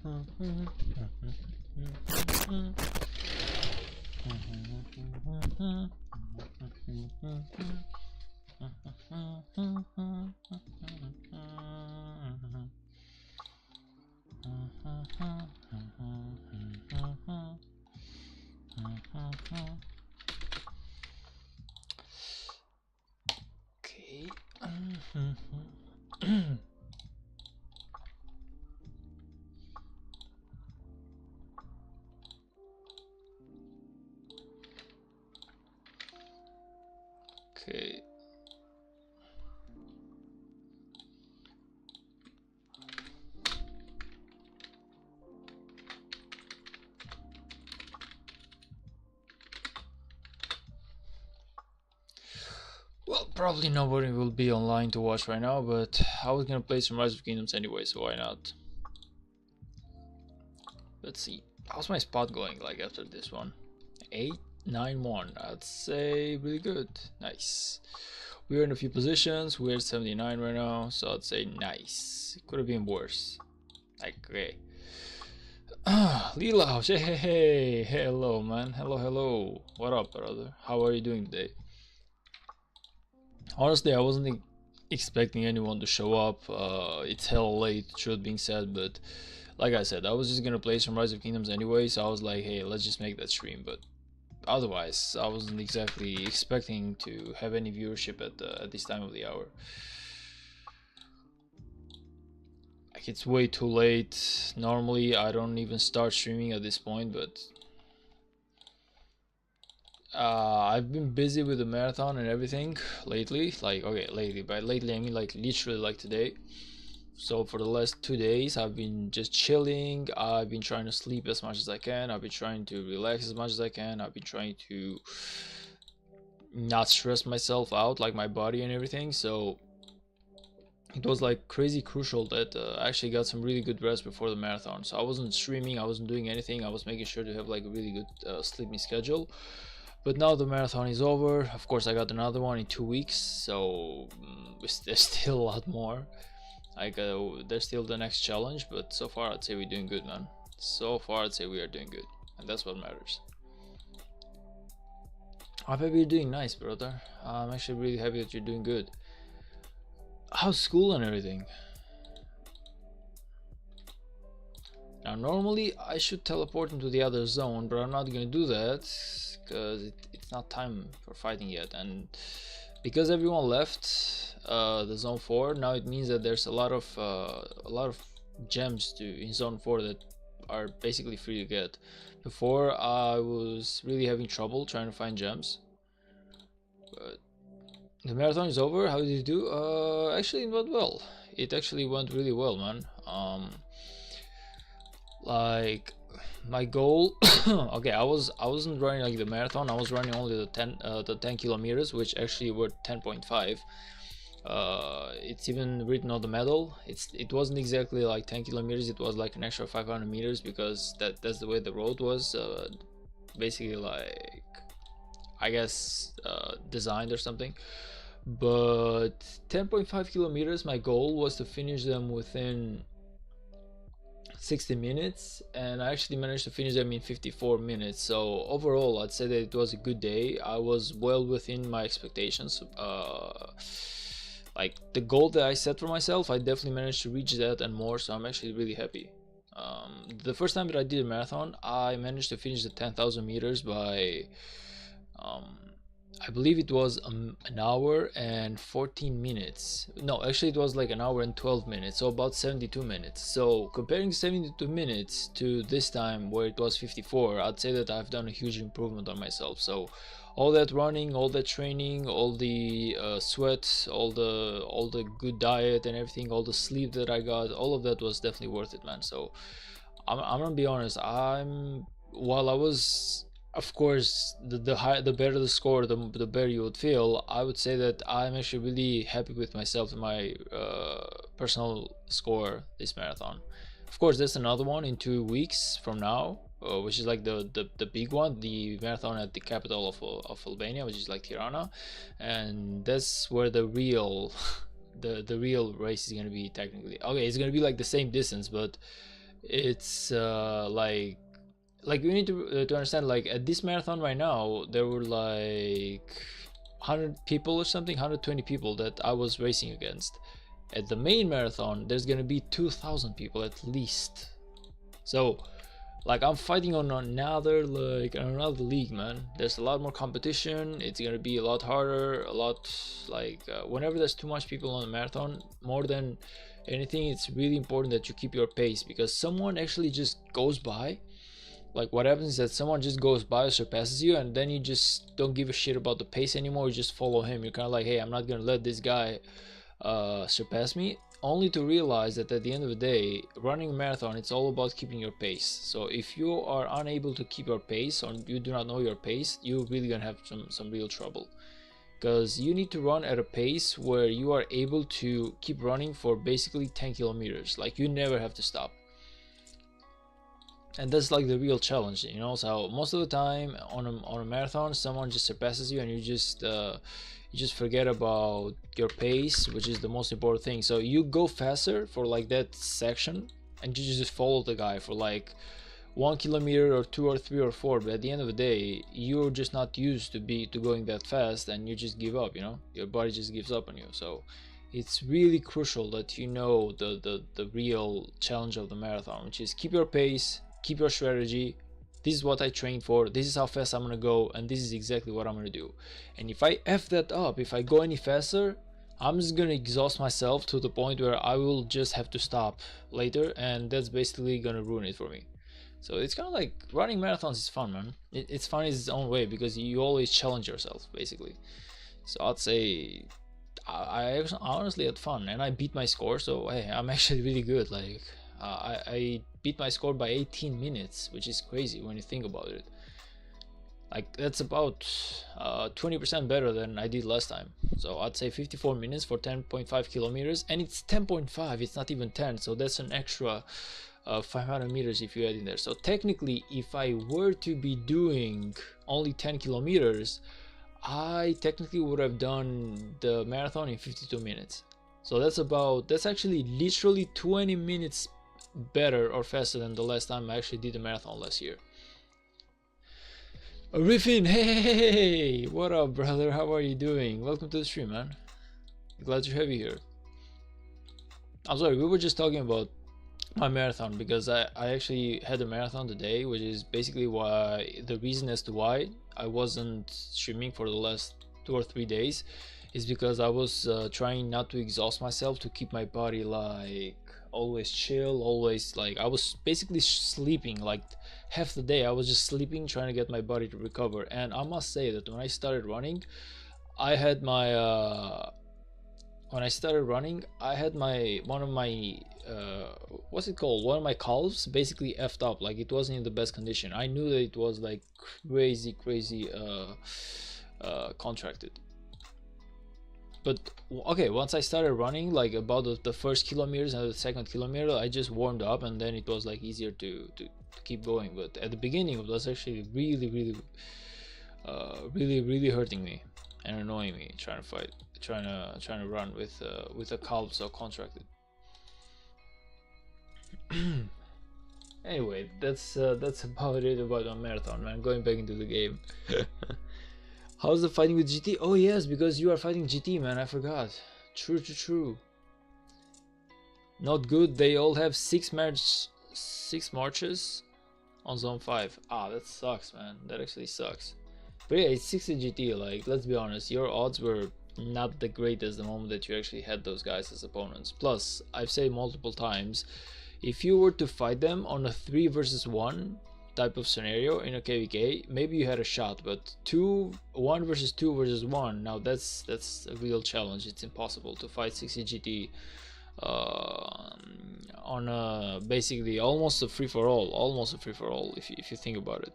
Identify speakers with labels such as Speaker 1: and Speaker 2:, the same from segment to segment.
Speaker 1: Okay. Okay. Well, probably nobody will be online to watch right now, but I was gonna play some Rise of Kingdoms anyway, so why not? Let's see. How's my spot going like after this one? 891. I'd say really good. Nice. We're in a few positions. We're at 79 right now, so I'd say nice. It could have been worse. Like, okay. Lila, hey, hello, man. Hello. What up, brother? How are you doing today? Honestly, I wasn't expecting anyone to show up. It's hell late, truth being said, but like I said, I was just gonna play some Rise of Kingdoms anyway, so I was like, hey, let's just make that stream. But otherwise, I wasn't exactly expecting to have any viewership at this time of the hour. Like, it's way too late. Normally, I don't even start streaming at this point, but I've been busy with the marathon and everything lately. Like, okay, lately, by lately I mean like literally like today. So for the last 2 days I've been just chilling. I've been trying to sleep as much as I can. I've been trying to relax as much as I can. I've been trying to not stress myself out, like my body and everything. So it was like crazy crucial that I actually got some really good rest before the marathon. So I wasn't streaming, I wasn't doing anything. I was making sure to have like a really good sleeping schedule. But now the marathon is over. Of course, I got another one in 2 weeks, so there's still a lot more. Like, there's still the next challenge, but so far I'd say we're doing good, man. So far I'd say we are doing good, and that's what matters. I'm happy you're doing nice, brother. I'm actually really happy that you're doing good. How's school and everything? Now, normally I should teleport into the other zone, but I'm not gonna do that because it's not time for fighting yet. And because everyone left the zone 4, now it means that there's a lot of gems in zone 4 that are basically free to get. Before, I was really having trouble trying to find gems. But the marathon is over. How did you do? Actually, it went well. It actually went really well, man. Like, my goal okay, I wasn't running like the marathon. I was running only the 10 kilometers, which actually were 10.5. It's even written on the medal. It wasn't exactly like 10 kilometers. It was like an extra 500 meters because that's the way the road was basically, like, I guess designed or something. But 10.5 kilometers, my goal was to finish them within 60 minutes, and I actually managed to finish them in 54 minutes. So overall, I'd say that it was a good day. I was well within my expectations. Like, the goal that I set for myself, I definitely managed to reach that and more, so I'm actually really happy. The first time that I did a marathon, I managed to finish the 10,000 meters by I believe it was an hour and 14 minutes. No, actually it was like an hour and 12 minutes, so about 72 minutes. So comparing 72 minutes to this time where it was 54, I'd say that I've done a huge improvement on myself. So all that running, all that training, all the sweat, all the good diet and everything, all the sleep that I got, all of that was definitely worth it, man. So I'm gonna be honest, while I was, of course, the better the score, the better you would feel. I would say that I'm actually really happy with myself and my personal score this marathon. Of course, there's another one in 2 weeks from now, which is like the big one, the marathon at the capital of Albania, which is like Tirana, and that's where the real the real race is gonna be technically. Okay, it's gonna be like the same distance, but it's like you need to understand, like at this marathon right now there were like 100 people or something, 120 people that I was racing against. At the main marathon there's gonna be 2,000 people at least. So like I'm fighting on another league, man. There's a lot more competition. It's gonna be a lot harder, a lot like whenever there's too much people on a marathon, more than anything it's really important that you keep your pace, because someone actually just goes by. Like what happens is that someone just goes by or surpasses you, and then you just don't give a shit about the pace anymore. You just follow him. You're kind of like, hey, I'm not gonna let this guy surpass me, only to realize that at the end of the day, running a marathon, it's all about keeping your pace. So if you are unable to keep your pace, or you do not know your pace, you're really gonna have some real trouble, because you need to run at a pace where you are able to keep running for basically 10 kilometers. Like you never have to stop, and that's like the real challenge, you know. So most of the time on a marathon, someone just surpasses you, and you just forget about your pace, which is the most important thing. So you go faster for like that section, and you just follow the guy for like 1 kilometer or 2 or 3 or 4, but at the end of the day you're just not used to going that fast, and you just give up, you know, your body just gives up on you. So it's really crucial that you know the real challenge of the marathon, which is keep your pace, keep your strategy. This is what I trained for, this is how fast I'm gonna go, and this is exactly what I'm gonna do. And if I f that up, if I go any faster, I'm just gonna exhaust myself to the point where I will just have to stop later, and that's basically gonna ruin it for me. So it's kind of like running marathons is fun, man. It's fun in its own way, because you always challenge yourself basically. So I'd say I honestly had fun, and I beat my score. So hey, I'm actually really good. Like I beat my score by 18 minutes, which is crazy when you think about it. Like that's about 20% better than I did last time. So I'd say 54 minutes for 10.5 kilometers, and it's 10.5. It's not even 10. So that's an extra 500 meters if you add in there. So technically, if I were to be doing only 10 kilometers, I technically would have done the marathon in 52 minutes. So that's actually literally 20 minutes better or faster than the last time I actually did a marathon last year. Riffin, hey, what up, brother? How are you doing? Welcome to the stream, man. Glad to have you here. I'm sorry, we were just talking about my marathon, because I actually had a marathon today, which is basically why the reason as to why I wasn't streaming for the last 2 or 3 days is because I was trying not to exhaust myself, to keep my body like always chill, always like I was basically sleeping like half the day. I was just sleeping, trying to get my body to recover. And I must say that when I started running, I had my one of my what's it called, one of my calves basically effed up. Like it wasn't in the best condition. I knew that it was like crazy contracted. But okay, once I started running, like about the first kilometers and the second kilometer, I just warmed up, and then it was like easier to keep going. But at the beginning it was actually really hurting me and annoying me, trying to run with a calf so contracted. Anyway, that's about it about a marathon, man. Going back into the game. How's the fighting with GT? Oh yes, because you are fighting GT, man. I forgot. True. Not good. They all have six marches on zone 5. Ah, that sucks, man. That actually sucks. But yeah, it's 60 GT. Like, let's be honest, your odds were not the greatest the moment that you actually had those guys as opponents. Plus, I've said multiple times, if you were to fight them on a 3 versus 1 type of scenario in a KVK, maybe you had a shot, but 1 versus 2 versus 1, now that's a real challenge. It's impossible to fight 60 GT on a basically almost a free-for-all, if you think about it.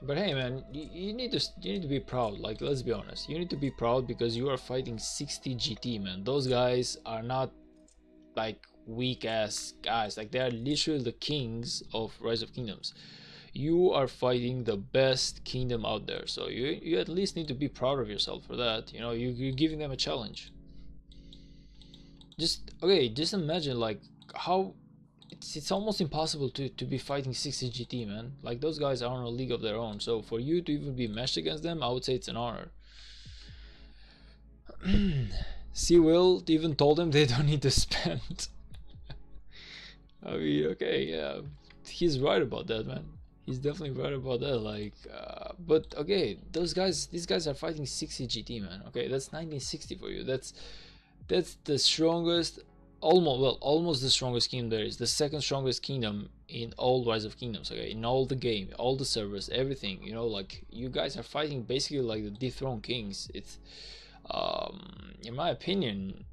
Speaker 1: But hey, man, you need to be proud. Like, let's be honest, you need to be proud because you are fighting 60 GT, man. Those guys are not like weak ass guys. Like, they are literally the kings of Rise of Kingdoms. You are fighting the best kingdom out there, so you at least need to be proud of yourself for that. You know, you're giving them a challenge. just okay, just imagine like how it's almost impossible to be fighting 60 GT, man. Like those guys are on a league of their own, so for you to even be matched against them, I would say it's an honor. C Will even told them they don't need to spend. I mean, okay, yeah, he's right about that, man. He's definitely right about that. Like, but okay, these guys are fighting 60 GT, man. Okay, that's 1960 for you. That's the strongest, almost the strongest kingdom there is. The second strongest kingdom in all Rise of Kingdoms. Okay, in all the game, all the servers, everything. You know, like you guys are fighting basically like the dethroned kings. It's, in my opinion,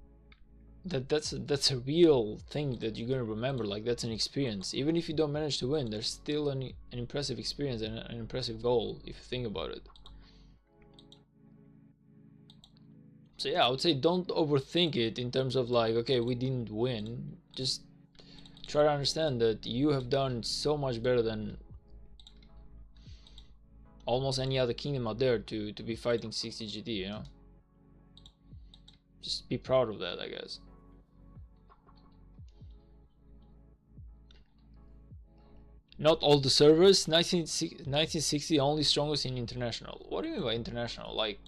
Speaker 1: that's a real thing that you're gonna remember. Like that's an experience. Even if you don't manage to win, there's still an impressive experience and an impressive goal if you think about it. So yeah, I would say don't overthink it in terms of like, okay, we didn't win. Just try to understand that you have done so much better than almost any other kingdom out there to be fighting 60 GT, you know? Just be proud of that, I guess. Not all the servers. 1960 only strongest in international. What do you mean by international? Like,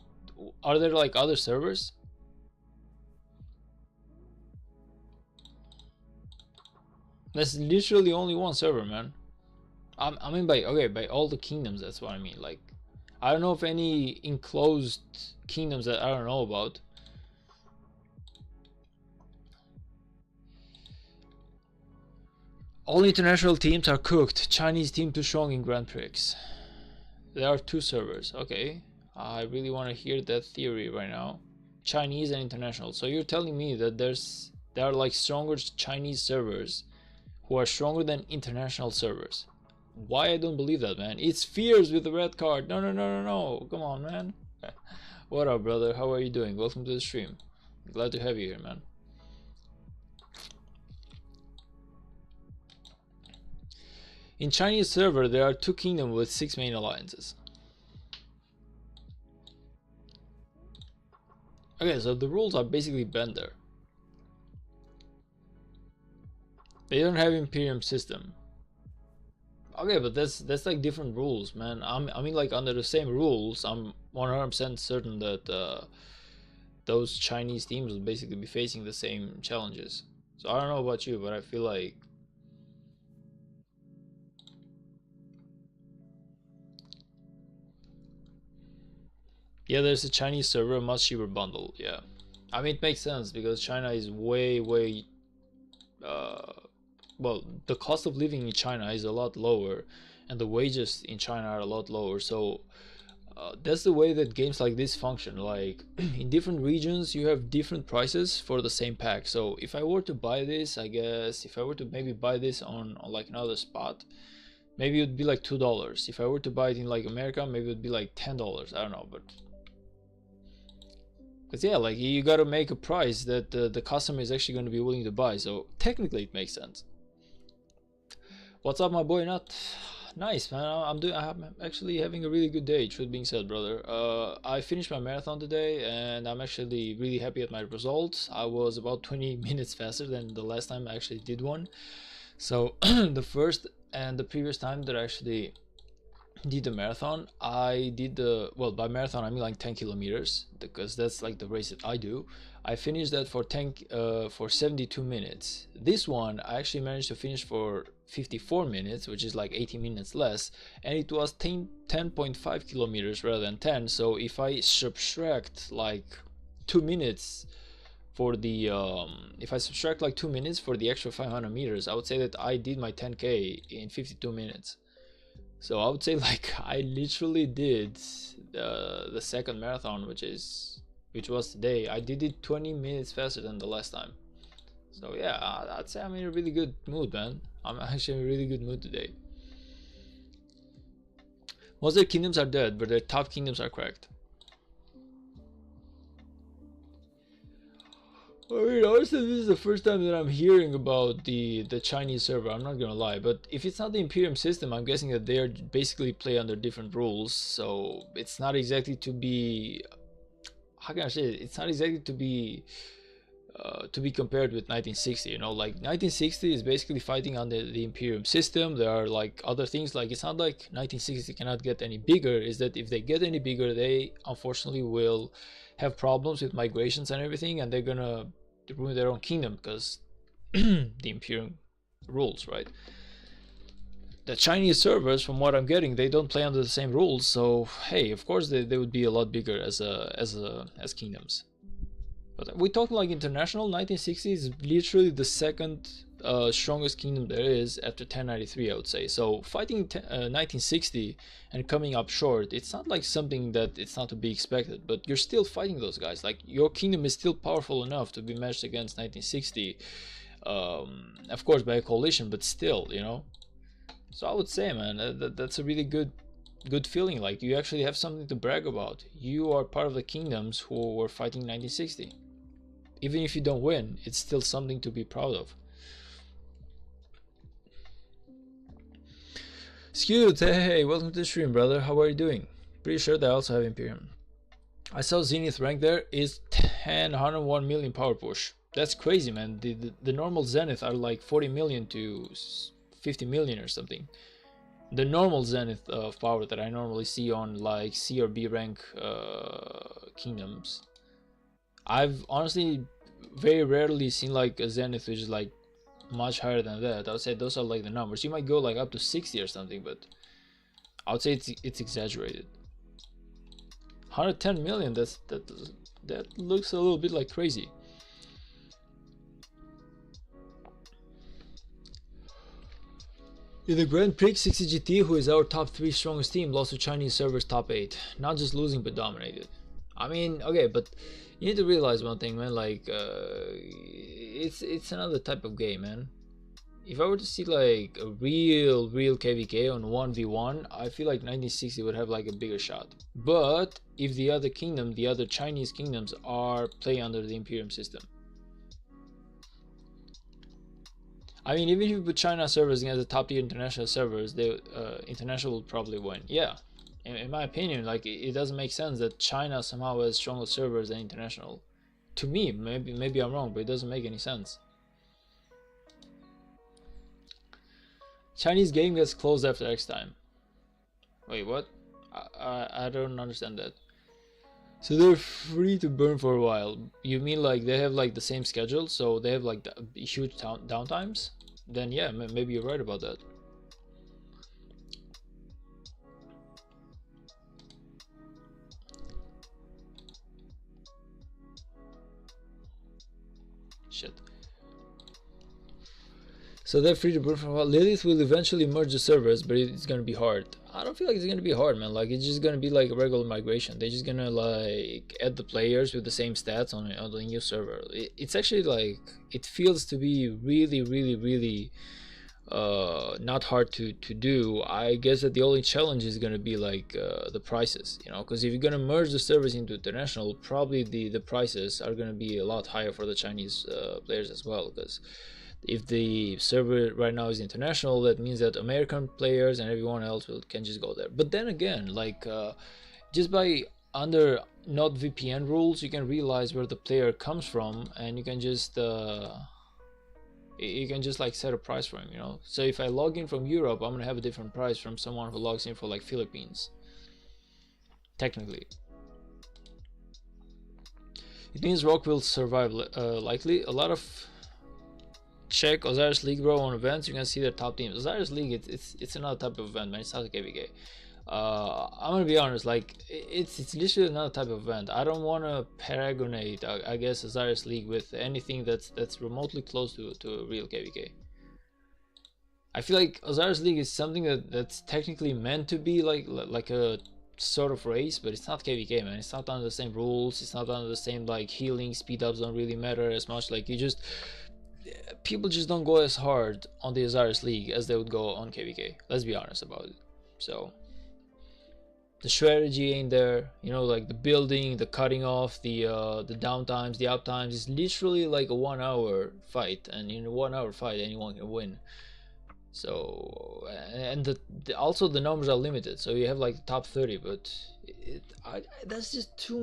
Speaker 1: are there like other servers? There's literally only one server, man. I mean by, okay, by all the kingdoms, that's what I mean. Like, I don't know if any enclosed kingdoms that I don't know about. All international teams are cooked. Chinese team too strong in Grand Prix. There are two servers. Okay, I really want to hear that theory right now. Chinese and international. So you're telling me that there are like stronger Chinese servers who are stronger than international servers. Why I don't believe that, man? It's Fears with the red card. No, no, no, no, no. Come on, man. What up, brother? How are you doing? Welcome to the stream. Glad to have you here, man. In Chinese server, there are two kingdoms with 6 main alliances. Okay, so the rules are basically bent there. They don't have Imperium system. Okay, but that's like different rules, man. I mean, like under the same rules, I'm 100% certain that those Chinese teams will basically be facing the same challenges. So I don't know about you, but I feel like yeah, there's a Chinese server, much cheaper bundle. Yeah, I mean it makes sense because China is way well, the cost of living in China is a lot lower, and the wages in China are a lot lower. So that's the way that games like this function. Like in different regions, you have different prices for the same pack. So if I were to buy this, I guess if I were to maybe buy this on like another spot, maybe it would be like $2. If I were to buy it in like America, maybe it would be like $10. I don't know, but because yeah, like you got to make a price that the customer is actually going to be willing to buy. So technically, it makes sense. What's up, my boy? Not nice, man. I'm actually having a really good day. Truth being said, brother. I finished my marathon today, and I'm actually really happy at my results. I was about 20 minutes faster than the last time I actually did one. So the first and the previous time that I actually did the marathon, I did the, well, by marathon I mean like 10 kilometers, because that's like the race that I do. I finished that for 72 minutes. This one I actually managed to finish for 54 minutes, which is like 18 minutes less, and it was 10.5 kilometers rather than 10. So if I subtract like 2 minutes for the if I subtract like 2 minutes for the extra 500 meters, I would say that I did my 10k in 52 minutes. So I would say like I literally did the second marathon, which was today. I did it 20 minutes faster than the last time. So yeah, I'd say I'm in a really good mood, man. I'm actually in a really good mood today. Most of their kingdoms are dead, but their top kingdoms are cracked. I mean, honestly, this is the first time that I'm hearing about the Chinese server. I'm not gonna lie, but if it's not the Imperium system, I'm guessing that they are basically play under different rules. So it's not exactly to be, how can I say it? It's not exactly to be to be compared with 1960. You know, like 1960 is basically fighting under the imperium system. There are like other things, like it's not like 1960 cannot get any bigger, is that if they get any bigger, they unfortunately will have problems with migrations and everything, and they're gonna ruin their own kingdom because the imperium rules, right? The Chinese servers, from what I'm getting, they don't play under the same rules, so hey, of course they would be a lot bigger as kingdoms. But we talk like international. 1960 is literally the second strongest kingdom there is after 1093, I would say. So fighting 1960 and coming up short, it's not like something that it's not to be expected, but you're still fighting those guys. Like your kingdom is still powerful enough to be matched against 1960, of course by a coalition, but still, you know. So I would say, man, that's a really good feeling. Like you actually have something to brag about. You are part of the kingdoms who were fighting 1960. Even if you don't win, it's still something to be proud of. Skewed, hey, welcome to the stream, brother. How are you doing? Pretty sure they also have Imperium. I saw Zenith rank there is 101 million power push. That's crazy, man. The normal Zenith are like 40 million to 50 million or something. The normal zenith of power that I normally see on like C or B rank kingdoms. I've honestly very rarely seen like a zenith which is like much higher than that. I would say those are like the numbers. You might go like up to 60 or something, but I would say it's exaggerated. 110 million, that looks a little bit like crazy. In the Grand Prix, 60 GT, who is our top 3 strongest team, lost to Chinese servers top 8. Not just losing, but dominated. I mean, okay, but you need to realize one thing, man. Like, it's another type of game, man. If I were to see like a real KVK on 1v1, I feel like 1960 would have like a bigger shot. But if the other kingdom, the other Chinese kingdoms, are playing under the Imperium system, I mean, even if you put China servers against the top tier international servers, they international will probably win. Yeah, in my opinion, like it doesn't make sense that China somehow has stronger servers than international. To me, maybe I'm wrong, but it doesn't make any sense. Chinese game gets closed after X time. Wait, what? I don't understand that. So they're free to burn for a while. You mean like they have like the same schedule, so they have like the huge downtimes? Then yeah, maybe you're right about that. Shit. So they're free to burn for a while. Lilith will eventually merge the servers, but it's gonna be hard. I don't feel like it's gonna be hard, man. Like it's just gonna be like a regular migration. They're just gonna like add the players with the same stats on the new server. It's actually like, it feels to be really not hard to do. I guess that the only challenge is gonna be like the prices, you know, because if you're gonna merge the servers into international, probably the prices are gonna be a lot higher for the Chinese players as well, because if the server right now is international, that means that American players and everyone else can just go there. But then again, like just by under not VPN rules, you can realize where the player comes from, and you can just like set a price for him, you know. So if I log in from Europe, I'm gonna have a different price from someone who logs in for like Philippines, technically. It means Rock will survive likely. A lot of check Osiris League, bro, on events. You can see their top teams. Osiris League, it's another type of event, man. It's not a KVK. I'm gonna be honest, like it's literally another type of event. I don't want to paragonate, I guess, Osiris League with anything that's remotely close to a real KVK. I feel like Osiris League is something that's technically meant to be like a sort of race, but it's not KVK, man. It's not under the same rules. It's not under the same like healing speed ups don't really matter as much. Like people just don't go as hard on the Osiris League as they would go on KVK. Let's be honest about it. So the strategy ain't there, you know, like the building, the cutting off, the downtimes, the uptimes is literally like a 1 hour fight, and in a 1 hour fight anyone can win. So and also the numbers are limited, so you have like the top 30, but that's just too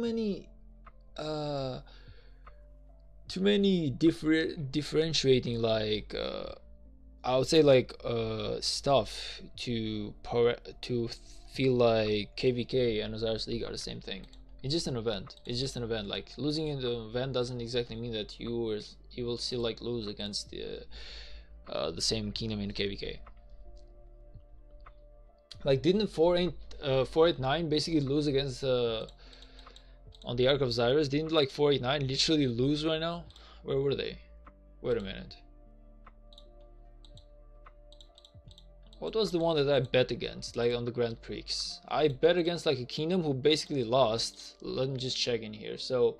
Speaker 1: too many differentiating, like I would say like stuff to feel like KVK and Osiris League are the same thing. It's just an event. It's just an event. Like losing in the event doesn't exactly mean that you will still like lose against the same kingdom in KVK. Like didn't 489 basically lose against on the Ark of Osiris? Didn't like 489 literally lose right now? Where were they? Wait a minute. What was the one that I bet against, like on the Grand Prix? I bet against like a kingdom who basically lost. Let me just check in here. So,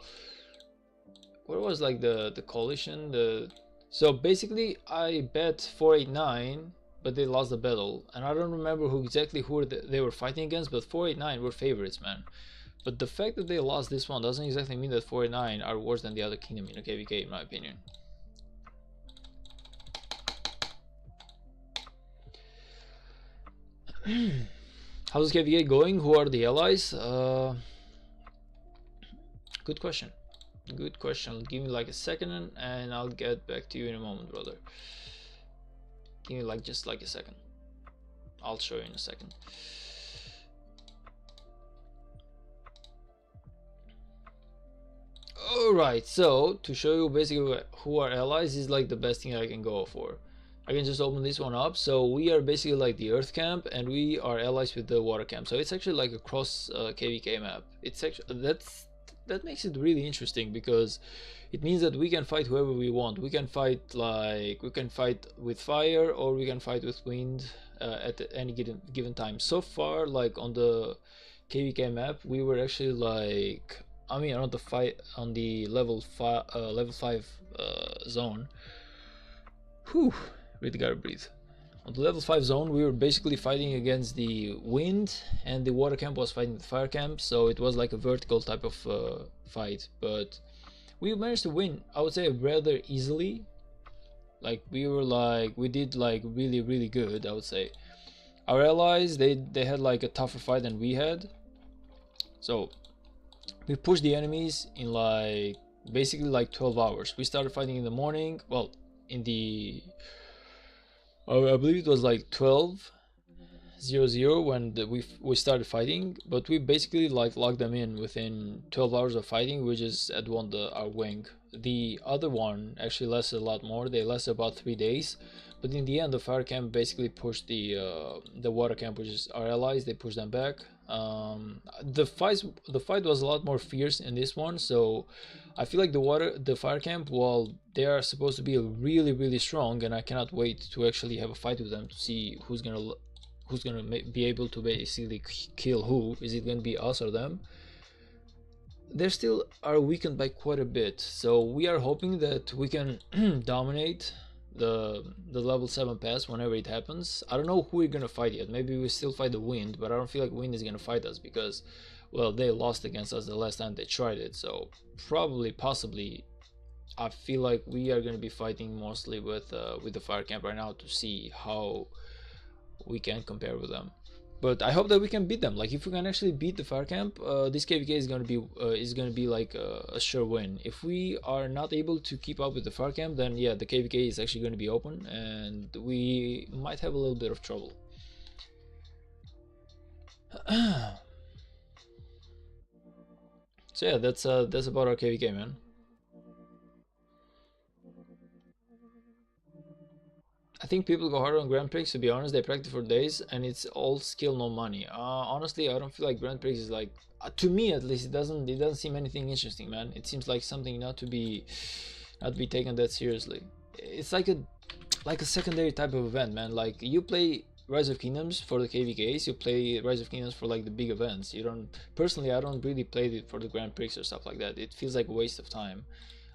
Speaker 1: where was like the coalition? So basically, I bet 489, but they lost the battle, and I don't remember who they were fighting against. But 489 were favorites, man. But the fact that they lost this one doesn't exactly mean that 489 are worse than the other kingdom in a KVK, in my opinion. How's KVK going? Who are the allies? Good question. Good question. Give me like a second and I'll get back to you in a moment, brother. Give me like just like a second. I'll show you in a second. Alright, so to show you basically who are allies is like the best thing I can go for. I can just open this one up. So we are basically like the Earth camp, and we are allies with the Water camp. So it's actually like a cross KVK map. It's actually that makes it really interesting, because it means that we can fight whoever we want. We can fight with fire, or we can fight with wind at any given time. So far, like on the KVK map, we were actually like, I mean, on the level 5 zone. Whew. Really gotta breathe. On the level 5 zone, we were basically fighting against the wind, and the water camp was fighting the fire camp, so it was like a vertical type of fight. But we managed to win, I would say, rather easily. Like we did like really good, I would say. Our allies, they had like a tougher fight than we had. So we pushed the enemies in like basically like 12 hours. We started fighting in the morning. Well, in the I believe it was like 12:00 when we started fighting, but we basically like locked them in within 12 hours of fighting. We just had won our wing. The other one actually lasted a lot more. They lasted about 3 days, but in the end, the fire camp basically pushed the water camp, which is our allies. They pushed them back. The fight was a lot more fierce in this one, so I feel like the fire camp, well, they are supposed to be really strong, and I cannot wait to actually have a fight with them to see who's gonna be able to basically kill who. Is it gonna be us or them? They still are weakened by quite a bit, so we are hoping that we can dominate the level 7 pass whenever it happens. I don't know who we're gonna fight yet. Maybe we still fight the wind, but I don't feel like wind is gonna fight us, because, well, they lost against us the last time they tried it. So possibly I feel like we are gonna be fighting mostly with the fire camp right now to see how we can compare with them. But I hope that we can beat them. Like if we can actually beat the fire camp, this KVK is gonna be like a sure win. If we are not able to keep up with the fire camp, then yeah, the KVK is actually going to be open, and we might have a little bit of trouble. So yeah, that's about our KVK, man. I think people go hard on Grand Prix. To be honest, they practice for days, and it's all skill, no money. Honestly, I don't feel like Grand Prix is like, to me at least, it doesn't seem anything interesting, man. It seems like something not to be taken that seriously. It's like a secondary type of event, man. Like you play Rise of Kingdoms for the KVKs, you play Rise of Kingdoms for like the big events. You don't, personally, I don't really play it for the Grand Prix or stuff like that. It feels like a waste of time.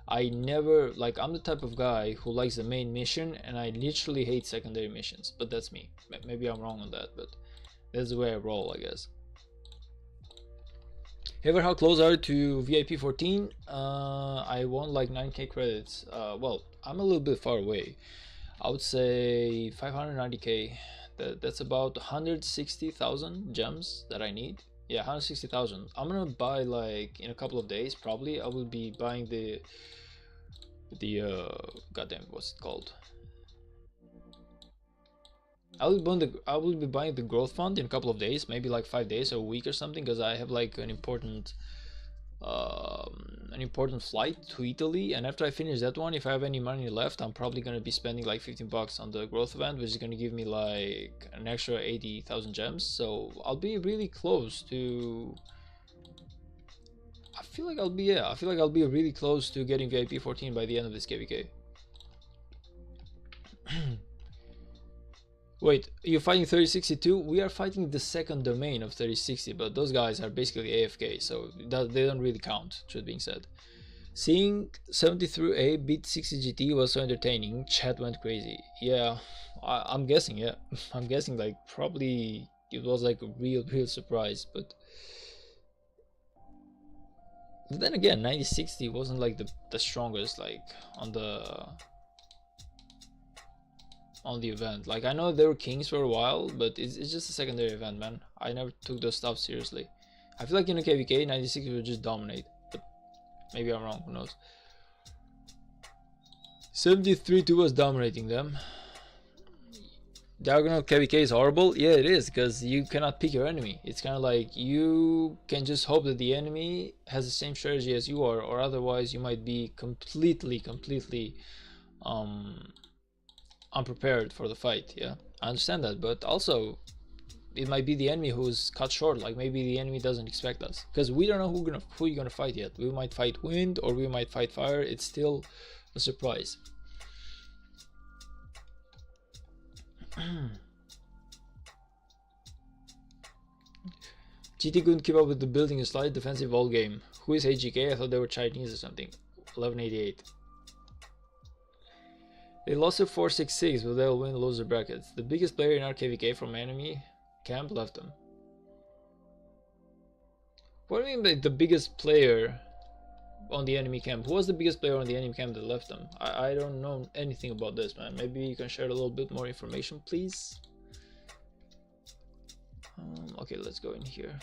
Speaker 1: I never, like, I'm the type of guy who likes the main mission, and I literally hate secondary missions. But that's me. Maybe I'm wrong on that, but that's the way I roll, I guess. Ever, how close are you to VIP 14? I won like 9k credits. Well, I'm a little bit far away. I would say 590k. That's about 160,000 gems that I need. Yeah, 160,000. I'm gonna buy like in a couple of days, probably. I will be buying the the goddamn, what's it called? I will be buying the growth fund in a couple of days, maybe like 5 days or a week or something, because I have like an important flight to Italy, and after I finish that one, if I have any money left, I'm probably gonna be spending like 15 bucks on the growth event, which is gonna give me like an extra 80,000 gems. So I'll be really close to. I feel like I'll be really close to getting VIP 14 by the end of this KVK. Wait, you're fighting 3062? We are fighting the second domain of 3060, but those guys are basically AFK, so they don't really count, truth being said. Seeing 73A beat 60 GT was so entertaining, chat went crazy. Yeah, I'm guessing, yeah. I'm guessing like probably it was like a real surprise, but then again, 9060 wasn't like the strongest like on the event. Like I know they were kings for a while, but it's just a secondary event, man. I never took those stuff seriously. I feel like in a KVK 96 would just dominate, but maybe I'm wrong, who knows. 73-2 was dominating them. Diagonal KVK is horrible. Yeah, it is, because you cannot pick your enemy. It's kind of like you can just hope that the enemy has the same strategy as you are, or otherwise you might be completely unprepared for the fight. Yeah, I understand that, but also it might be the enemy who's cut short. Like maybe the enemy doesn't expect us, because we don't know who you're gonna fight yet. We might fight wind or we might fight fire. It's still a surprise. GT couldn't keep up with the building a slight defensive all game. Who is HGK? I thought they were Chinese or something. 1188. They lost to 466, but they'll win loser brackets. The biggest player in our KVK from enemy camp left them. What do you mean by the biggest player on the enemy camp? Who was the biggest player on the enemy camp that left them? I don't know anything about this, man. Maybe you can share a little bit more information, please. Okay, let's go in here.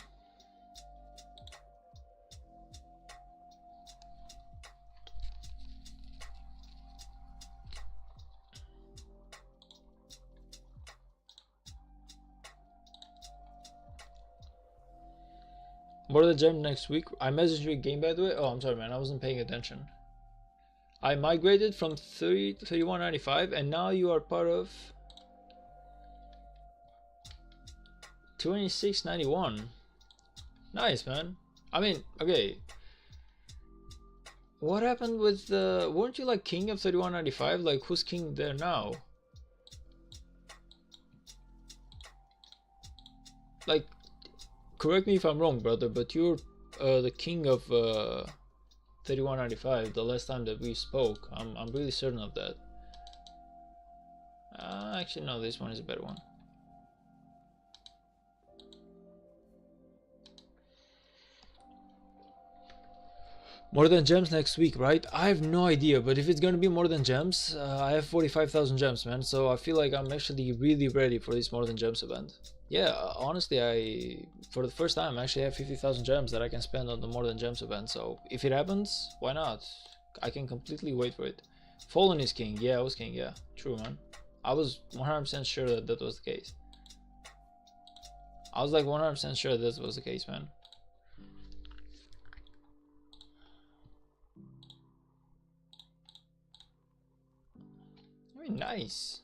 Speaker 1: More than gem next week. I messaged you a game, by the way. Oh, I'm sorry, man. I wasn't paying attention. I migrated from 3195, and now you are part of 2691. Nice, man. I mean, okay. What happened with the? Weren't you like king of 3195? Like, who's king there now? Like, correct me if I'm wrong, brother, but you're the king of 3195 the last time that we spoke. I'm really certain of that. Actually, no, this one is a better one. More than gems next week, right? I have no idea, but if it's gonna be more than gems, I have 45,000 gems, man. So I feel like I'm actually really ready for this more than gems event. Yeah, honestly, for the first time, I actually have 50,000 gems that I can spend on the more than gems event. So if it happens, why not? I can completely wait for it. Fallen is king. Yeah, I was king. Yeah, true, man. I was 100% sure that that was the case. I was like 100% sure that was the case, man. Very nice.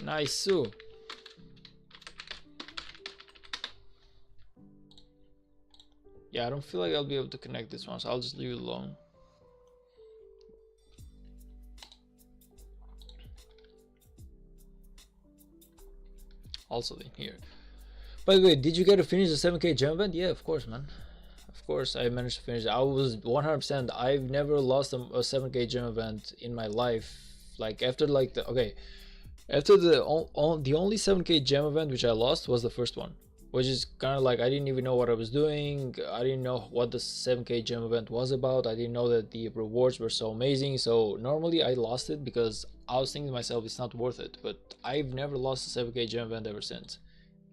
Speaker 1: Nice. Yeah, I don't feel like I'll be able to connect this one, so I'll just leave it alone. Also in here. By the way, did you get to finish the 7k gem event? Yeah, of course, man. Of course, I managed to finish it. I was 100%. I've never lost a 7k gem event in my life. Like after like the after the only 7k gem event which I lost was the first one, which is kind of like I didn't even know what I was doing. I didn't know what the 7k gem event was about. I didn't know that the rewards were so amazing. So normally I lost it because I was thinking to myself it's not worth it. But I've never lost a 7k gem event ever since,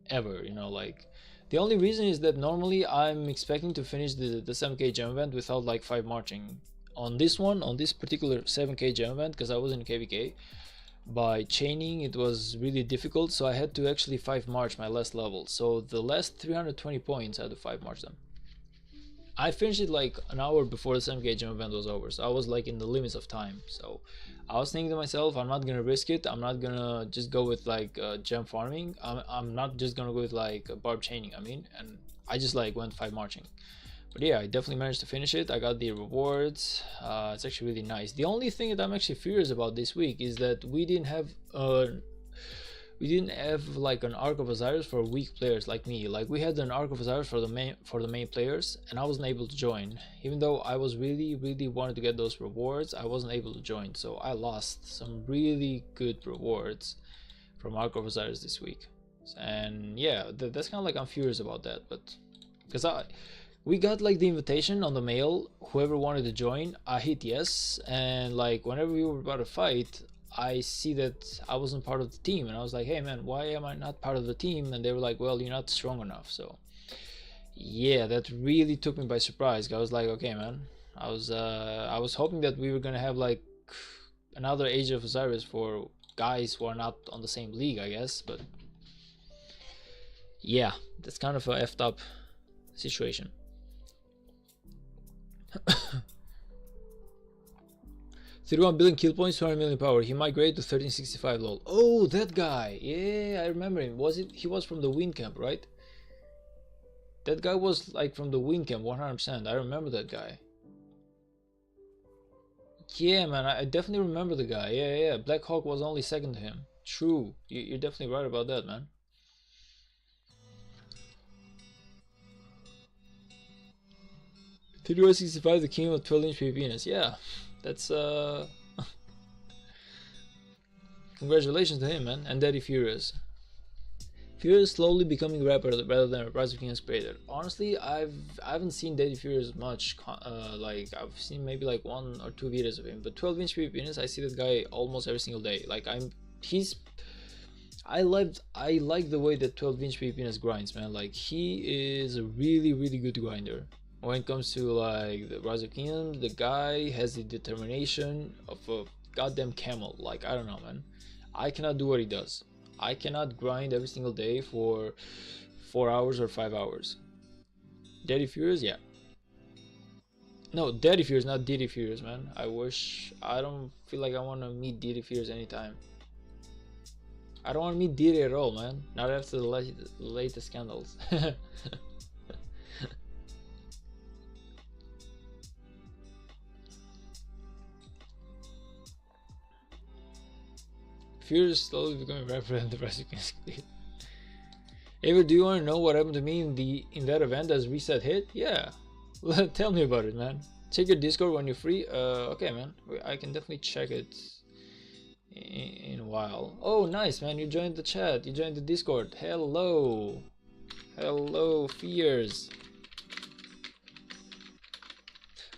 Speaker 1: ever. You know, like The only reason is that normally I'm expecting to finish the 7k gem event without like 5 marching. On this one, on this particular 7k gem event, because I was in KVK, by chaining it was really difficult, so I had to actually 5 march my last level. So the last 320 points I had to 5 march them. I finished it like an hour before the 7k gem event was over, so I was like in the limits of time. So I was thinking to myself, I'm not gonna risk it. I'm not gonna just go with like gem farming. I'm not just gonna go with like barb chaining, I mean, and I just like went 5 marching. But yeah, I definitely managed to finish it. I got the rewards. It's actually really nice. The only thing that I'm actually furious about this week is that we didn't have like an Ark of Osiris for weak players like me. Like we had an Ark of Osiris for the main players, and I wasn't able to join. Even though I was really wanted to get those rewards, I wasn't able to join. So I lost some really good rewards from Ark of Osiris this week. And yeah, that's kind of like I'm furious about that, but because we got like the invitation on the mail, whoever wanted to join, I hit yes, and like whenever we were about to fight, I see that I wasn't part of the team, and I was like, hey man, why am I not part of the team? And they were like, well, you're not strong enough. So yeah, that really took me by surprise. I was like, okay man, I was hoping that we were gonna have like another Age of Osiris for guys who are not on the same league, I guess. But yeah, that's kind of a effed up situation. 31 billion kill points, 200 million power. He migrated to 1365 lol. Oh, that guy. Yeah, I remember him. He was from the Wind Camp, right? That guy was like from the Wind Camp 100%. I remember that guy. Yeah, man, I definitely remember the guy. Yeah. Black Hawk was only second to him. True. You're definitely right about that, man. 3165, the king of 12-inch PvPness. Yeah, that's congratulations to him, man. And Daddy Furious. Furious slowly becoming rapper rather than Rise of Kings creator. Honestly, I haven't seen Daddy Furious much. Like I've seen maybe like 1 or 2 videos of him. But 12-inch PvPness, I see that guy almost every single day. Like I like the way that 12-inch PvPness grinds, man. Like he is a really good grinder. When it comes to like the Rise of Kingdoms, the guy has the determination of a goddamn camel. Like I don't know, man. I cannot do what he does. I cannot grind every single day for 4 hours or 5 hours. Daddy Furious, yeah. No, Daddy Furious, not Diddy Furious, man. I don't feel like I want to meet Diddy Furious anytime. I don't want to meet Diddy at all, man. Not after the latest scandals. Furious slowly becoming rapper and the rest you can see. Ava, do you want to know what happened to me in that event as reset hit? Yeah. Tell me about it, man. Check your Discord when you're free. Okay, man. I can definitely check it in a while. Oh, nice, man. You joined the chat. You joined the Discord. Hello. Hello, Fears.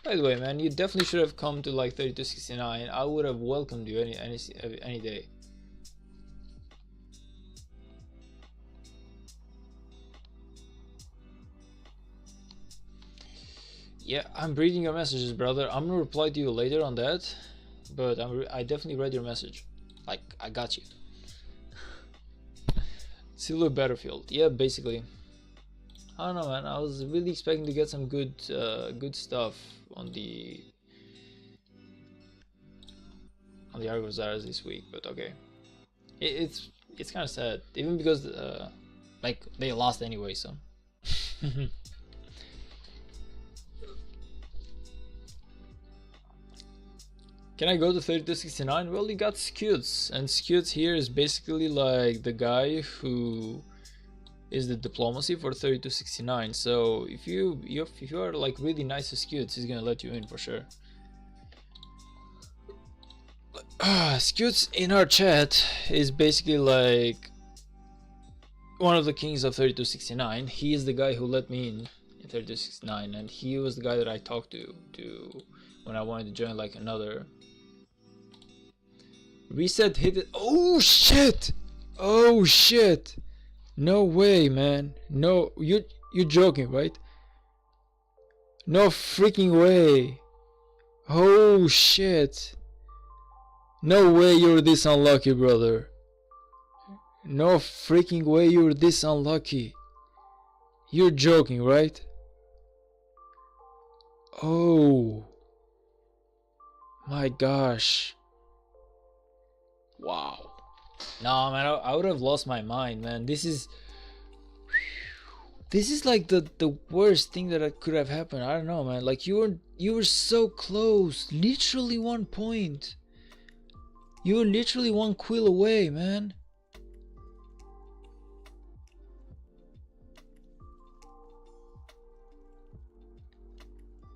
Speaker 1: By the way, man, you definitely should have come to like 3269. I would have welcomed you any day. Yeah, I'm reading your messages, brother. I'm gonna reply to you later on that, but I definitely read your message. Like, I got you. Silver Battlefield. Yeah, basically. I don't know, man. I was really expecting to get some good stuff on the Ark of Osiris this week, but okay. It's kind of sad, even because like they lost anyway, so. Can I go to 3269? Well, you got Scutes, and Scutes here is basically like the guy who is the diplomacy for 3269. So if you are like really nice to Scutes, he's gonna let you in for sure. Scutes in our chat is basically like one of the kings of 3269. He is the guy who let me in 3269, and he was the guy that I talked to when I wanted to join like another. Reset hit it. Oh shit! Oh shit! No way, man. No, You're joking, right? No freaking way. Oh shit. No way you're this unlucky, brother. No freaking way you're this unlucky. You're joking, right? Oh my gosh. Wow. No, man, I would have lost my mind, man. This is like the worst thing that could have happened. I don't know, man. Like you were so close. Literally 1 point. You were literally 1 quill away, man.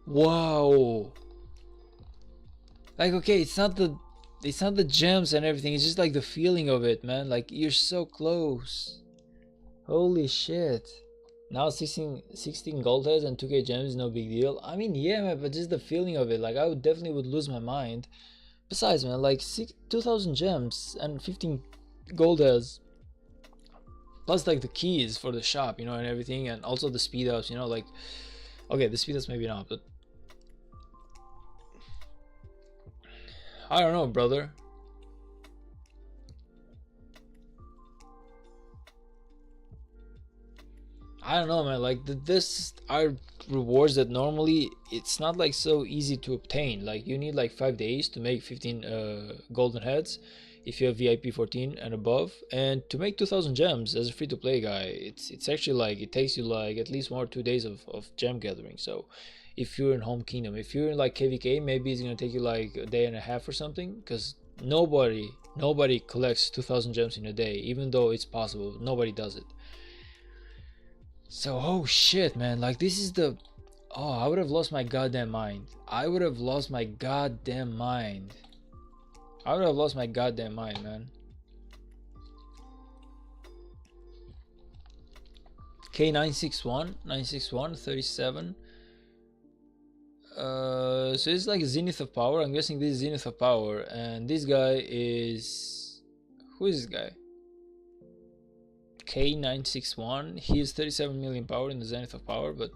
Speaker 1: Wow. Like, okay, it's not the gems and everything. It's just like the feeling of it, man. Like you're so close. Holy shit. Now 16 gold heads and 2k gems is no big deal. I mean, yeah, man, but just the feeling of it. Like I would definitely would lose my mind. Besides, man, like 2,000 gems and 15 gold heads. Plus like the keys for the shop, you know, and everything, and also the speed ups, you know, like, okay, the speed ups maybe not, but I don't know, brother. I don't know, man. Like this are rewards that normally it's not like so easy to obtain. Like you need like 5 days to make 15 golden heads if you have VIP 14 and above, and to make 2,000 gems as a free-to-play guy, it's actually like it takes you like at least 1 or 2 days of gem gathering. So if you're in home kingdom, if you're in like kvk, maybe it's gonna take you like a day and a half or something, because nobody collects 2,000 gems in a day, even though it's possible. Nobody does it. So, oh shit, man, like this is the... Oh, I would have lost my goddamn mind. I would have lost my goddamn mind. I would have lost my goddamn mind, man. K961, 961, 37. So it's like Zenith of Power. I'm guessing this is Zenith of Power. And this guy is... Who is this guy? K961. He is 37 million power in the Zenith of Power, but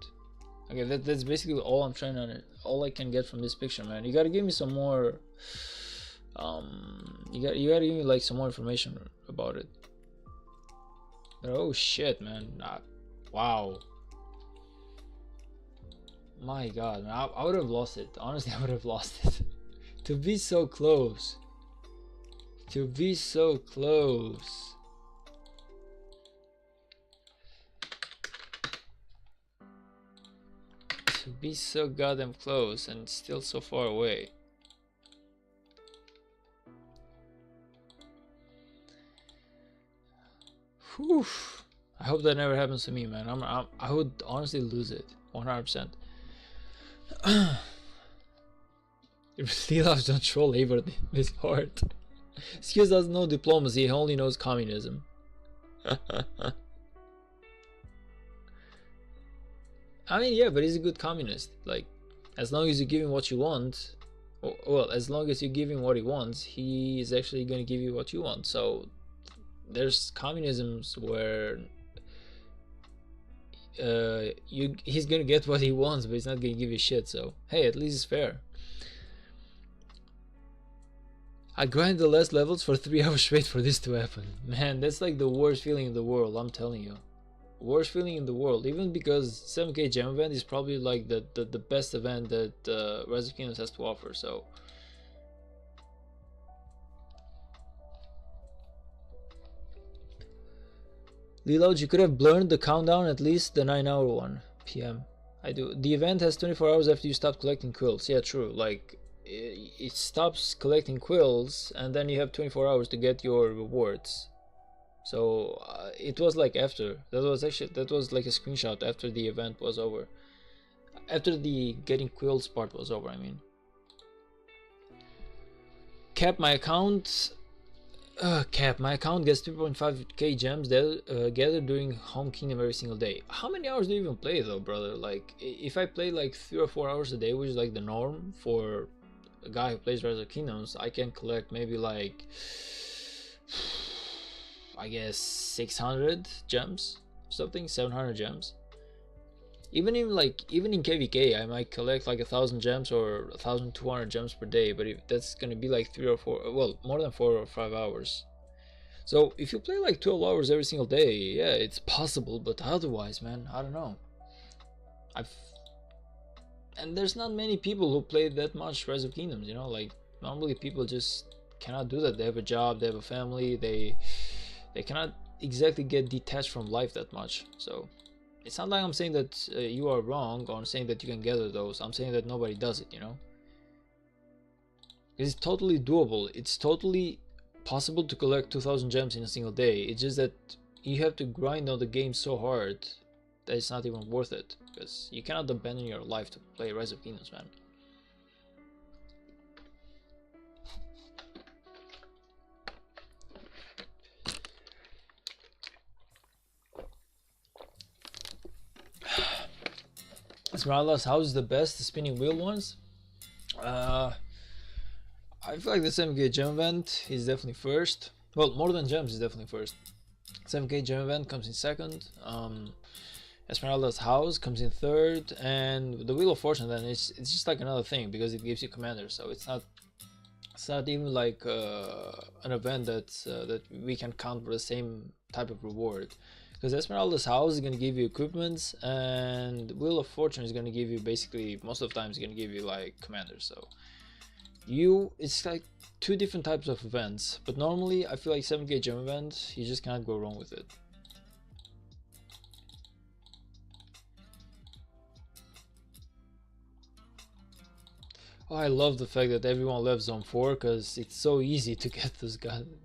Speaker 1: okay, that's basically all I'm trying to, all I can get from this picture, man. You gotta give me some more. You gotta give me like some more information about it. But, oh shit, man! Wow. My God, man, I would have lost it. Honestly, I would have lost it. To be so close. To be so close. To be so goddamn close and still so far away. Whew. I hope that never happens to me, man. I would honestly lose it 100%. Still don't troll labor this hard. Skills doesn't know diplomacy, he only knows communism. I mean, yeah, but he's a good communist. Like, as long as you give him what you want, well, as long as you give him what he wants, he is actually going to give you what you want. So there's communisms where he's going to get what he wants, but he's not going to give you shit. So hey, at least it's fair. I grinded the last levels for 3 hours straight for this to happen. Man, that's like the worst feeling in the world, I'm telling you. Worst feeling in the world, even because 7k gem event is probably like the best event that Rise of Kingdoms has to offer. So Leload, you could have blurred the countdown, at least the 9-hour one PM. I do. The event has 24 hours after you stop collecting quills. Yeah, true. Like it stops collecting quills and then you have 24 hours to get your rewards. So it was like after, that was like a screenshot after the event was over, after the getting quills part was over, I mean. Cap my account gets 3.5k gems gathered during home kingdom every single day. How many hours do you even play though, brother? Like if I play like 3 or 4 hours a day, which is like the norm for a guy who plays Rise of Kingdoms, I can collect maybe like I guess 600 gems, something, 700 gems. Even in kvk I might collect like 1,000 gems or 1,200 gems per day, but if that's gonna be like 3 or 4, well, more than 4 or 5 hours. So if you play like 12 hours every single day, yeah, it's possible, but otherwise, man, I don't know. I've and there's not many people who play that much Rise of Kingdoms, you know, like normally people just cannot do that. They have a job, they have a family, they cannot exactly get detached from life that much. So it's not like I'm saying that you are wrong, or I'm saying that you can gather those. I'm saying that nobody does it, you know. It's totally doable. It's totally possible to collect 2,000 gems in a single day. It's just that you have to grind on the game so hard that it's not even worth it, because you cannot abandon your life to play Rise of Kingdoms, man. Esmeralda's house is the best, the spinning wheel ones. I feel like the 7k gem event is definitely first. Well, more than gems is definitely first. 7k gem event comes in second. Esmeralda's house comes in third, and the Wheel of Fortune then it's just like another thing because it gives you commanders. So it's not even like an event that we can count for the same type of reward. Because Esmeralda's house is going to give you equipments, and Wheel of Fortune is going to give you basically, most of the time, it's going to give you like commanders. So it's like two different types of events, but normally I feel like 7k gem event, you just cannot go wrong with it. Oh, I love the fact that everyone left zone 4 because it's so easy to get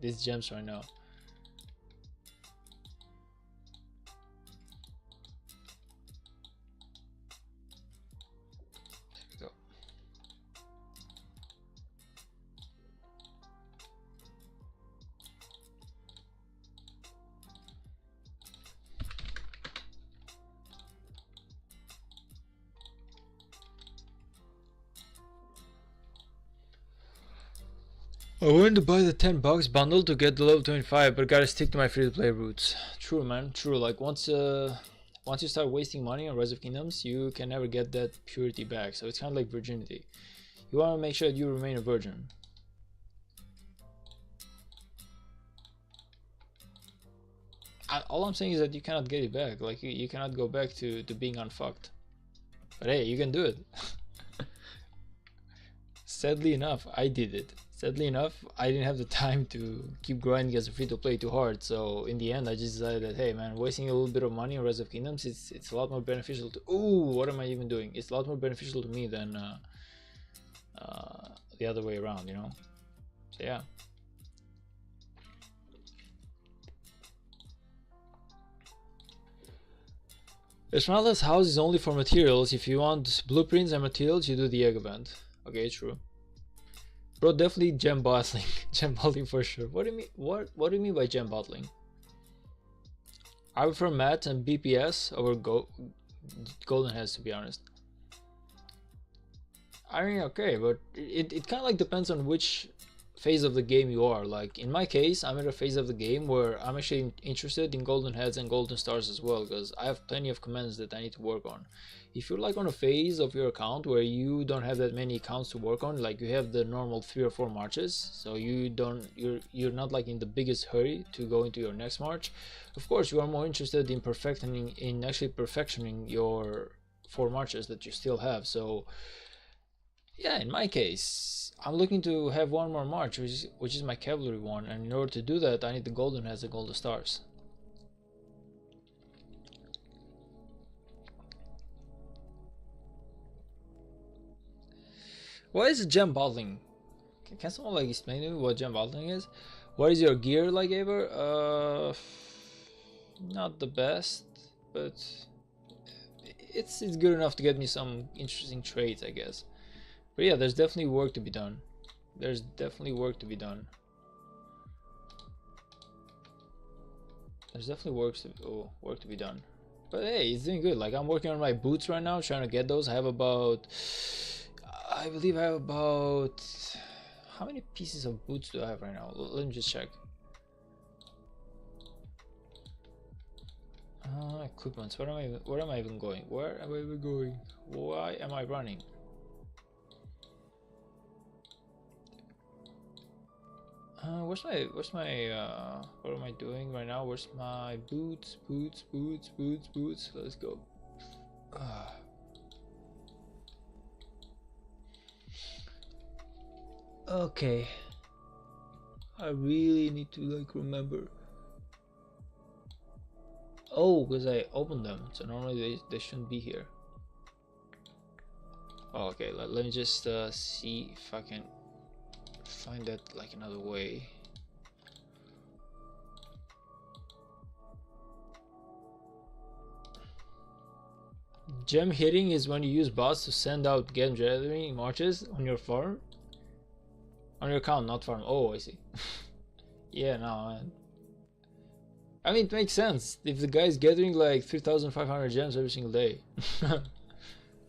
Speaker 1: these gems right now. I wanted to buy the $10 bundle to get the level 25, but gotta stick to my free-to-play routes. True, man, true. Like once you start wasting money on Rise of Kingdoms, you can never get that purity back. So it's kind of like virginity. You want to make sure that you remain a virgin. All I'm saying is that you cannot get it back. Like you cannot go back to being unfucked. But hey, you can do it. Sadly enough, I did it. Sadly enough, I didn't have the time to keep grinding as a free-to-play too hard, so in the end I just decided that, hey man, wasting a little bit of money on Rise of Kingdoms, it's a lot more beneficial to— ooh, what am I even doing? It's a lot more beneficial to me than the other way around, you know? So yeah. Esmeralda's house is only for materials. If you want blueprints and materials, you do the egg event. Okay, true. Bro, definitely gem bottling. Gem bottling for sure. What do you mean? What do you mean by gem bottling? I prefer matte and BPS over golden heads, to be honest. I mean, okay, but it kind of like depends on which phase of the game you are. Like in my case, I'm at a phase of the game where I'm actually interested in golden heads and golden stars as well, because I have plenty of commands that I need to work on. If you're like on a phase of your account where you don't have that many accounts to work on, like you have the normal 3 or 4 marches, so you're not like in the biggest hurry to go into your next march, of course you are more interested in actually perfectioning your 4 marches that you still have. So yeah, in my case, I'm looking to have one more march, which is my cavalry one, and in order to do that, I need the golden heads and golden stars. What is gem bottling? Can someone like explain to me what gem bottling is? What is your gear like, Ever? Not the best, but it's good enough to get me some interesting traits, I guess. But yeah, there's definitely work to be done. There's definitely work to be done. There's definitely work to be done. But hey, it's doing good. Like I'm working on my boots right now, trying to get those. I believe I have about— how many pieces of boots do I have right now? Let me just check. Equipments. Where am I even going? Where am I even going? Why am I running? Where's my what am I doing right now? Where's my boots? Let's go. Okay. I really need to like remember. Oh, because I opened them, so normally they shouldn't be here. Oh, okay, let me just see if I can find that like another way. Gem hitting is when you use bots to send out gem gathering marches on your farm. On your account, not farm. Oh, I see. Yeah, no, man. I mean, it makes sense if the guy's gathering like 3,500 gems every single day.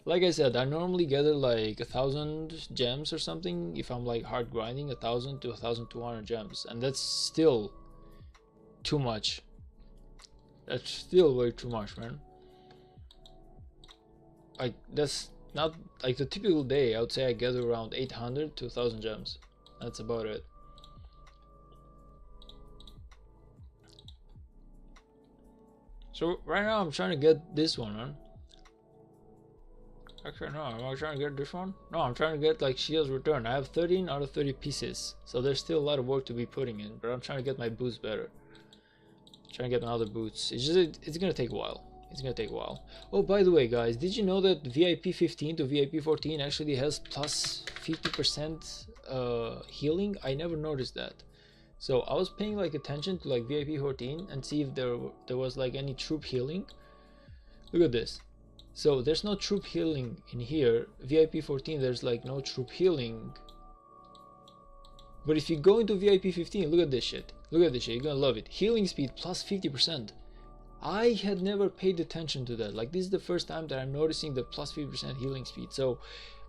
Speaker 1: Like I said, I normally gather like 1,000 gems or something if I'm like hard grinding, 1,000 to 1,200 gems, and that's still too much. That's still way too much, man. Like, that's not like the typical day. I would say I gather around 800 to 1,000 gems. That's about it. So right now I'm trying to get this one, man. Actually, no, am I trying to get this one? No, I'm trying to get like Shio's Return. I have 13 out of 30 pieces, so there's still a lot of work to be putting in, but I'm trying to get my boots better. Trying to get my other boots. It's gonna take a while. It's gonna take a while. Oh, by the way, guys, did you know that VIP 15 to VIP 14 actually has plus 50% healing? I never noticed that. So I was paying like attention to like VIP 14 and see if there was like any troop healing. Look at this. So there's no troop healing in here. VIP 14, there's like no troop healing. But if you go into VIP 15, look at this shit. Look at this shit, you're gonna love it. Healing speed plus 50%. I had never paid attention to that. Like, this is the first time that I'm noticing the plus 50% healing speed. So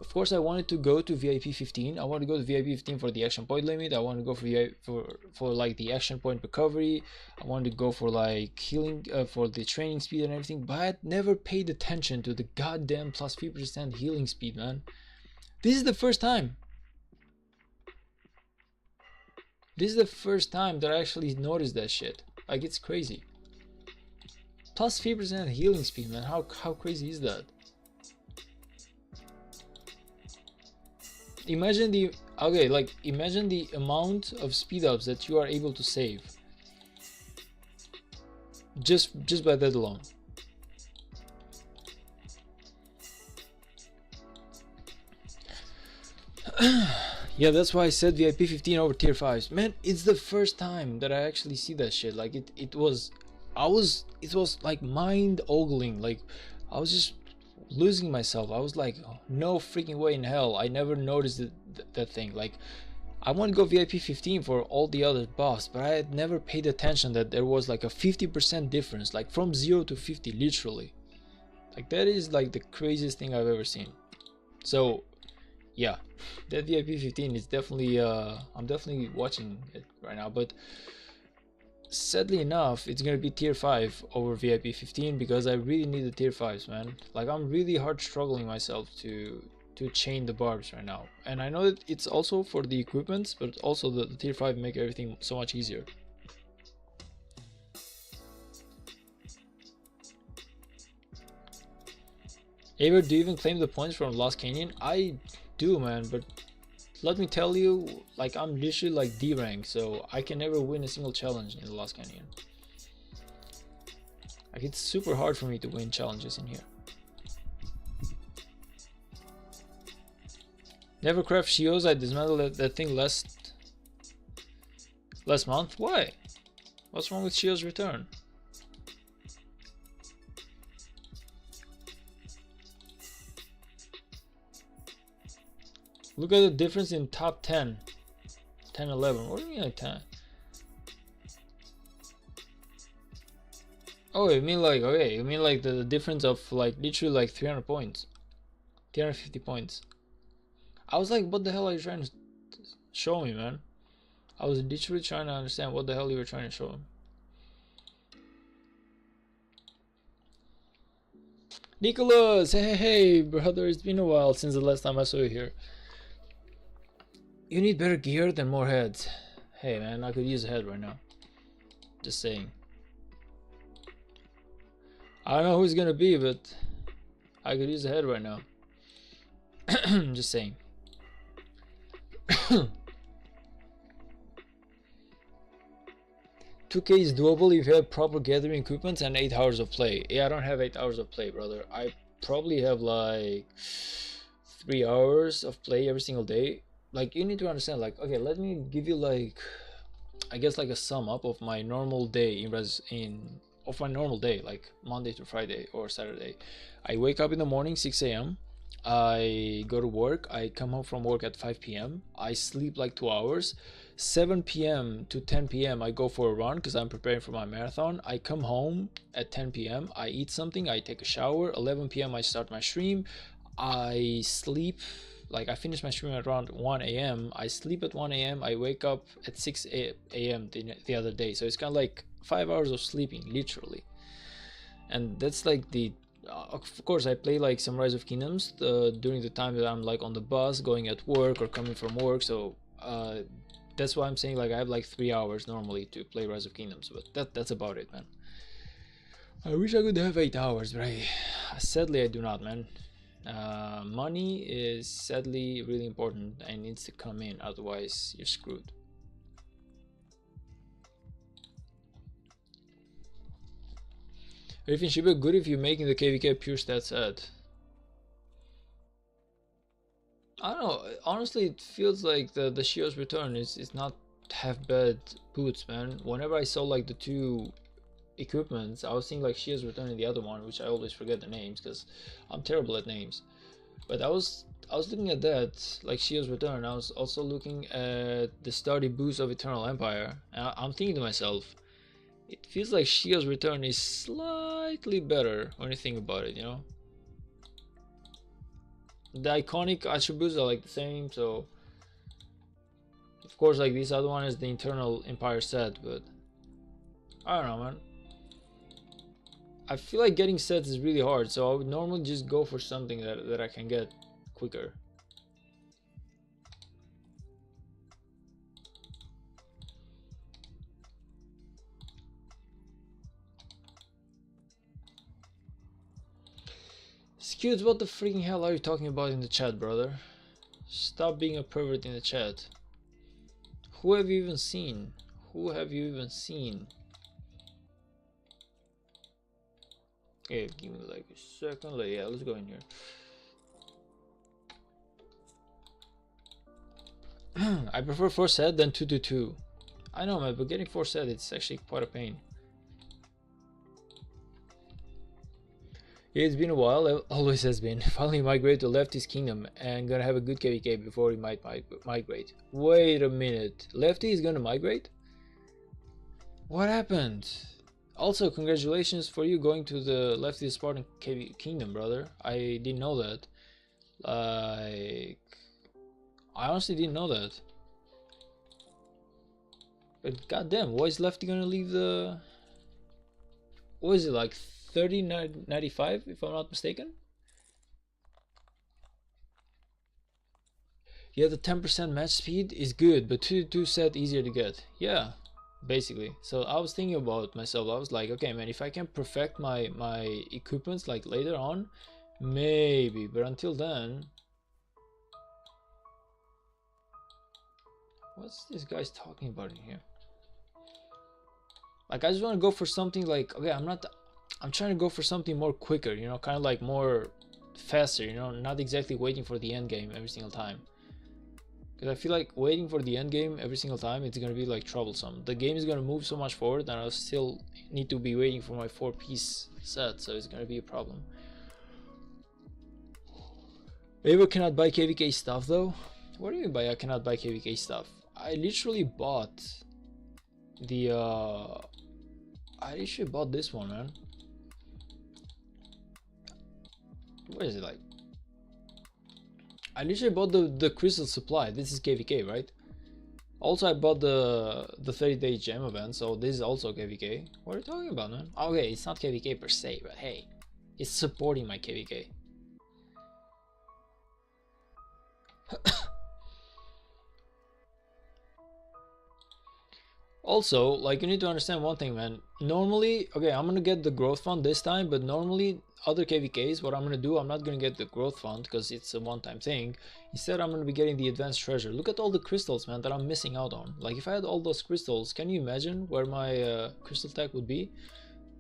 Speaker 1: of course I wanted to go to VIP 15. I want to go to VIP 15 for the action point limit. I want to go for like the action point recovery. I wanted to go for like healing for the training speed and everything, but I had never paid attention to the goddamn plus 50% healing speed, man. This is the first time. This is the first time that I actually noticed that shit. Like, it's crazy. Plus 50% healing speed, man. How crazy is that? Imagine the imagine the amount of speed ups that you are able to save just by that alone. Yeah, that's why I said VIP 15 over tier 5s. Man, it's the first time that I actually see that shit. Like, it was like mind-boggling. Like, I was just losing myself. I was like, oh, no freaking way in hell. I never noticed that thing. Like, I want to go VIP 15 for all the other buffs, but I had never paid attention that there was like a 50% difference, like from 0 to 50, literally. Like, that is like the craziest thing I've ever seen. So yeah, that VIP 15 is definitely I'm definitely watching it right now, but sadly enough it's gonna be tier 5 over VIP 15 because I really need the tier 5s, man. Like, I'm really hard struggling myself to chain the barbs right now, and I know that it's also for the equipments, but also the tier 5 make everything so much easier. Aver, do you even claim the points from Lost Canyon? I do, man, but let me tell you, like, I'm literally like D rank, so I can never win a single challenge in the Lost Canyon. Like, it's super hard for me to win challenges in here. Never craft Shios. I dismantled that thing last month. Why? What's wrong with Shio's Return? Look at the difference in top 10, 11. What do you mean like 10? Oh, you mean like, okay, you mean like the difference of like literally like 300 points, 350 points. I was like, what the hell are you trying to show me, man? I was literally trying to understand what the hell you were trying to show me. Nicholas, hey, brother, it's been a while since the last time I saw you here. You need better gear than more heads. Hey man, I could use a head right now. Just saying. I don't know who it's gonna be, but I could use a head right now. Just saying. 2K is doable if you have proper gathering equipment and 8 hours of play. Yeah, I don't have 8 hours of play, brother. I probably have like 3 hours of play every single day. Like, you need to understand, like, okay, let me give you like, I guess like a sum up of my normal day of my normal day, like Monday to Friday or Saturday. I wake up in the morning 6 a.m. I go to work. I come home from work at 5 p.m. I sleep like 2 hours. 7 p.m. to 10 p.m. I go for a run because I'm preparing for my marathon. I come home at 10 p.m. I eat something. I take a shower. 11 p.m. I start my stream. I sleep. Like, I finish my stream at around 1 a.m. I sleep at 1 a.m. I wake up at 6 a.m. the other day. So it's kind of like 5 hours of sleeping, literally. And that's like the of course I play like some Rise of Kingdoms during the time that I'm like on the bus going at work or coming from work, so that's why I'm saying like I have like 3 hours normally to play Rise of Kingdoms, but that's about it, man. I wish I could have 8 hours, but sadly I do not, man. Money is sadly really important and needs to come in, otherwise you're screwed. If it should be good if you're making the KVK pure stats ad. I don't know, honestly it feels like the Shio's return is not half bad boots, man. Whenever I saw like the two equipments, I was seeing like Shio's return and the other one, which I always forget the names because I'm terrible at names. But I was looking at that, like Shio's return. I was also looking at the sturdy boost of Eternal Empire, and I'm thinking to myself, it feels like Shio's return is slightly better when you think about it, you know? The iconic attributes are like the same, so of course like this other one is the Eternal Empire set, but I don't know, man. I feel like getting sets is really hard, so I would normally just go for something that I can get quicker. Skewed, what the freaking hell are you talking about in the chat, brother? Stop being a pervert in the chat. Who have you even seen? Who have you even seen? Okay, give me like a second. Like, yeah, let's go in here. I prefer 4 set than 2-2-2. I know, man, but getting 4 set, it's actually quite a pain. Yeah, it's been a while, it always has been. Finally migrate to Lefty's Kingdom and gonna have a good KVK before he might migrate. Wait a minute, Lefty is gonna migrate? What happened? Also, congratulations for you going to the Lefty Spartan Kingdom, brother. I didn't know that. Like, I honestly didn't know that. But goddamn, why is Lefty gonna leave the... What is it, like 30.95 if I'm not mistaken? Yeah, the 10% match speed is good, but 2-2 set easier to get. Yeah, basically. So I was thinking about myself. I was like, okay, man, if I can perfect my equipments like later on, maybe. But until then, what's this guy's talking about in here? Like, I just want to go for something like, okay, I'm trying to go for something more quicker, you know, kind of like more faster, you know, not exactly waiting for the end game every single time. Because I feel like waiting for the end game every single time, it's going to be like troublesome. The game is going to move so much forward and I'll still need to be waiting for my 4-piece set, so it's going to be a problem. Ava cannot buy KVK stuff though? What do you mean by I cannot buy KVK stuff? I literally bought the I literally bought this one, man. What is it like? I literally bought the crystal supply. This is KVK, right? Also, I bought the 30-day gem event, so this is also KVK. What are you talking about, man? Okay, it's not KVK per se, but hey, It's supporting my KVK. Also, like, you need to understand one thing, man. Normally, okay, I'm gonna get the growth fund this time, but normally other KVKs, what I'm gonna do, I'm not gonna get the growth fund because it's a one-time thing. Instead, I'm gonna be getting the advanced treasure. Look at all the crystals, man, that I'm missing out on. Like, if I had all those crystals, can you imagine where my crystal tech would be?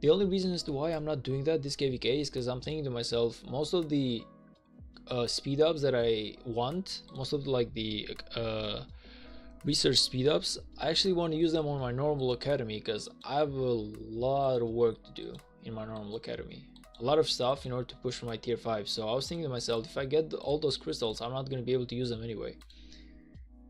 Speaker 1: The only reason as to why I'm not doing that this KVK is because I'm thinking to myself, most of the speed ups that I want, most of the, like, the research speed ups, I actually want to use them on my normal academy because I have a lot of work to do in my normal academy, a lot of stuff in order to push for my tier 5. So I was thinking to myself, if I get all those crystals, I'm not going to be able to use them anyway,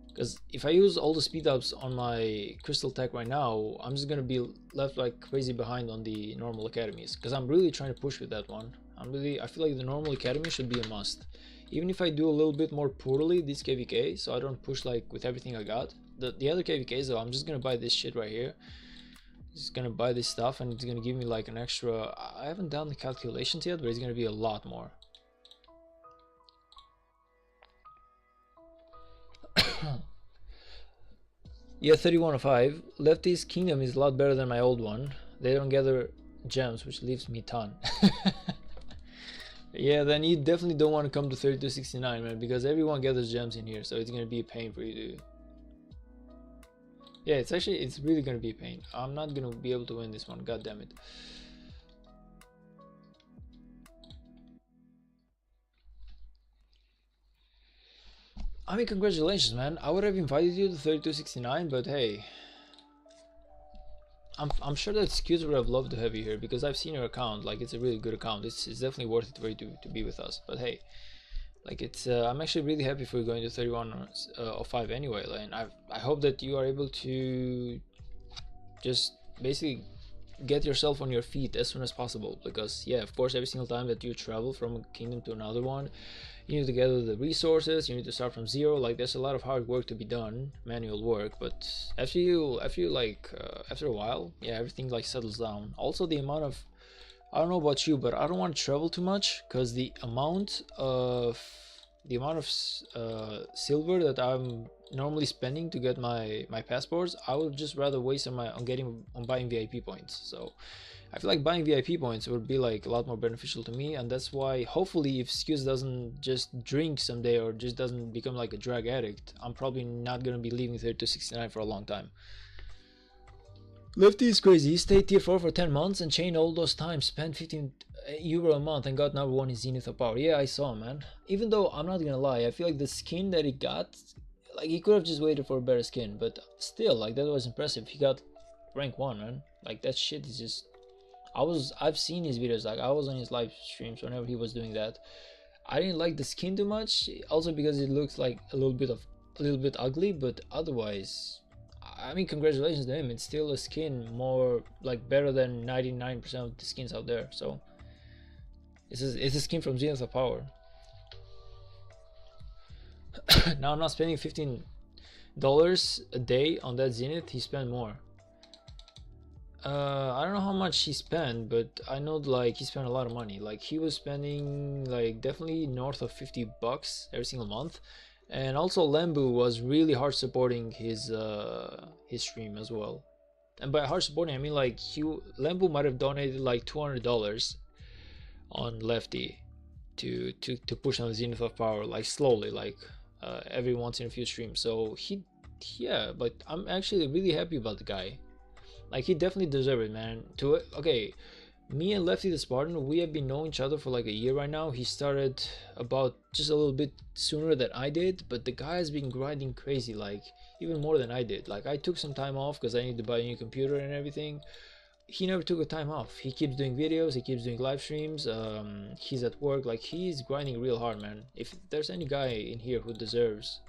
Speaker 1: because if I use all the speed ups on my crystal tech right now, I'm just going to be left like crazy behind on the normal academies, because I'm really trying to push with that one. I feel like the normal academy should be a must. Even if I do a little bit more poorly this KVK, so I don't push like with everything I got. The other KVKs though, I'm just gonna buy this shit right here. Just gonna buy this stuff and it's gonna give me like an extra, I haven't done the calculations yet, but it's gonna be a lot more. Yeah, 3105. Lefty's Kingdom is a lot better than my old one. They don't gather gems, which leaves me ton. Yeah, then you definitely don't want to come to 3269, man, because everyone gathers gems in here, so it's gonna be a pain for you to. Yeah, it's really gonna be a pain. I'm not gonna be able to win this one, god damn it. I mean, congratulations, man. I would have invited you to 3269, but hey, I'm sure that Skews would have loved to have you here, because I've seen your account. Like, it's a really good account. It's definitely worth it for you to be with us. But hey, like, it's I'm actually really happy for you going to 3105 anyway. And I hope that you are able to just basically get yourself on your feet as soon as possible, because yeah, of course, every single time that you travel from a kingdom to another one, you need to gather the resources, you need to start from zero. Like, there's a lot of hard work to be done, manual work, but after a while, yeah, everything like settles down. Also, the amount of, I don't know about you, but I don't want to travel too much, because the amount of silver that I'm normally spending to get my passports, I would just rather waste on buying VIP points. So I feel like buying VIP points would be like a lot more beneficial to me, and that's why hopefully if Skews doesn't just drink someday or just doesn't become like a drug addict, I'm probably not gonna be leaving 3269 for a long time. Lefty is crazy. He stayed tier 4 for 10 months and chained all those times, spent 15 euro a month and got number 1 in Zenith of Power. Yeah, I saw, man. Even though, I'm not gonna lie, I feel like the skin that he got, like, he could have just waited for a better skin, but still, like, that was impressive. He got rank 1, man. Like, that shit is just, I've seen his videos, like, I was on his live streams whenever he was doing that. I didn't like the skin too much, also because it looks like a little bit ugly, but otherwise, I mean, congratulations to him. It's still a skin more, like, better than 99% of the skins out there. So it's a skin from Zenith of Power. Now I'm not spending $15 a day on that Zenith. He spent more. I don't know how much he spent, but I know, like, he spent a lot of money. Like, he was spending, like, definitely north of $50 every single month. And also Lambu was really hard supporting his stream as well. And by hard supporting, I mean, like, Lambu might have donated like $200 on Lefty to push on the Zenith of Power, like, slowly, like, every once in a few streams. So yeah, but I'm actually really happy about the guy. Like, he definitely deserved it, man. Okay, me and Lefty the Spartan, we have been knowing each other for like a year right now. He started about just a little bit sooner than I did, but the guy has been grinding crazy, like, even more than I did. Like, I took some time off because I need to buy a new computer and everything. He never took a time off. He keeps doing videos, he keeps doing live streams, he's at work. Like, he's grinding real hard, man. If there's any guy in here who deserves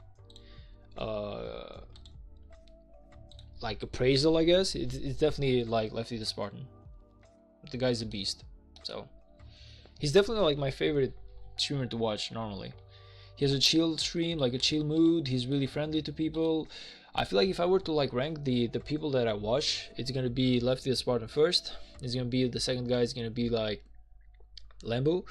Speaker 1: like appraisal, I guess, it's definitely like Lefty the Spartan. The guy's a beast. So he's definitely like my favorite streamer to watch normally. He has a chill stream, like a chill mood. He's really friendly to people. I feel like if I were to like rank the people that I watch, it's gonna be Lefty the Spartan first. It's gonna be the second guy is gonna be like Lambo.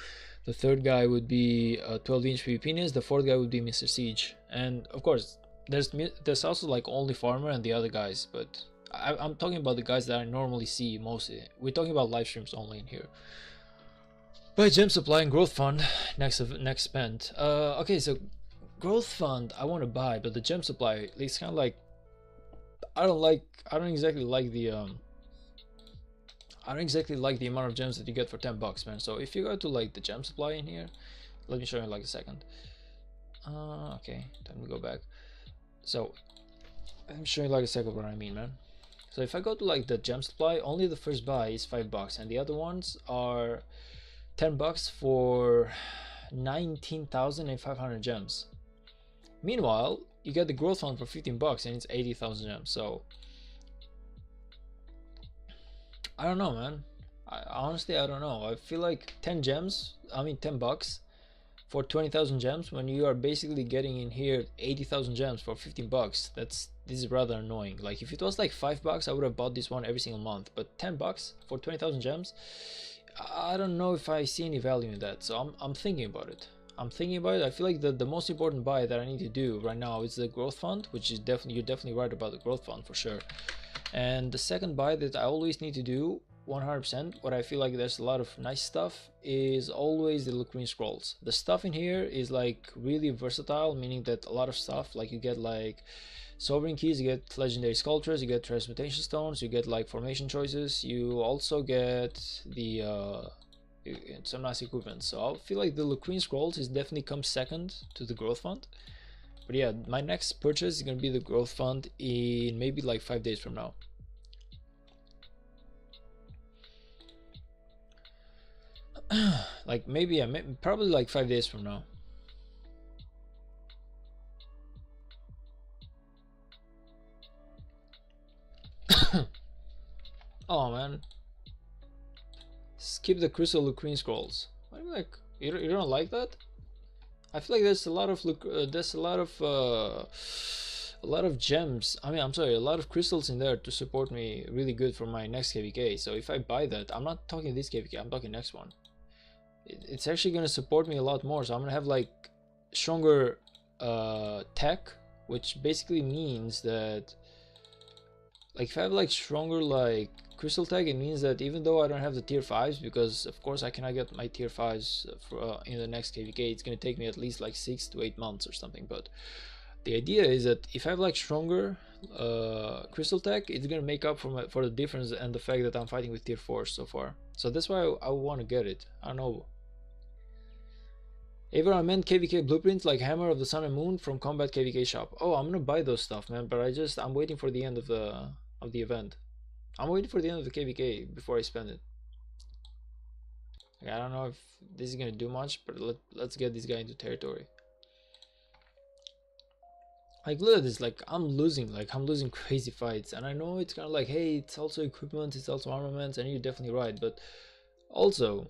Speaker 1: The third guy would be 12-inch PvPness. The fourth guy would be Mr. Siege. And of course, there's also like Only Farmer and the other guys, but I'm talking about the guys that I normally see mostly. We're talking about live streams only in here. Buy gem supply and growth fund next spend. Okay, so growth fund I want to buy, but the gem supply, it's kind of like I don't exactly like the amount of gems that you get for 10 bucks, man. So if you go to like the gem supply in here, let me show you in like a second. Okay, let me go back. So I'm showing like a second what I mean, man. So if I go to like the gem supply, only the first buy is 5 bucks and the other ones are 10 bucks for 19,500 gems. Meanwhile, you get the growth fund for 15 bucks and it's 80,000 gems. So I don't know, man. Honestly, I don't know. I feel like 10 bucks for 20,000 gems when you are basically getting in here 80,000 gems for 15 bucks. This is rather annoying. Like if it was like 5 bucks, I would have bought this one every single month, but 10 bucks for 20,000 gems, I don't know if I see any value in that. So I'm thinking about it. I feel like the most important buy that I need to do right now is the growth fund, which is you're definitely right about the growth fund for sure. And the second buy that I always need to do 100%, what I feel like there's a lot of nice stuff, is always the Lucreen scrolls. The stuff in here is like really versatile, meaning that a lot of stuff, like you get like sovereign keys, you get legendary sculptures, you get transmutation stones, you get like formation choices, you also get the some nice equipment. So I feel like the Lucreen scrolls is definitely comes second to the growth fund. But yeah, my next purchase is gonna be the growth fund in maybe like 5 days from now. Like maybe, yeah, probably like 5 days from now. Oh man, skip the crystal Lucreen scrolls. What do you like? You don't like that? I feel like there's a lot of a lot of gems. I mean, I'm sorry, a lot of crystals in there to support me really good for my next KVK. So if I buy that, I'm not talking this KVK, I'm talking next one. It's actually gonna support me a lot more. So I'm gonna have like stronger tech, which basically means that like if I have like stronger like crystal tag, it means that even though I don't have the tier 5s, because of course I cannot get my tier 5s for, in the next KVK, it's gonna take me at least like 6 to 8 months or something. But the idea is that if I have like stronger crystal tag, it's gonna make up for the difference and the fact that I'm fighting with tier 4s so far. So that's why I want to get it. I don't know. Ever I meant KVK blueprints like Hammer of the Sun and Moon from Combat KVK shop. Oh, I'm gonna buy those stuff, man, but I'm waiting for the end of the event. I'm waiting for the end of the KVK before I spend it. Like, I don't know if this is gonna do much, but let's get this guy into territory. Like look at this, like I'm losing crazy fights, and I know it's kind of like, hey, it's also equipment, it's also armaments, and you're definitely right, but also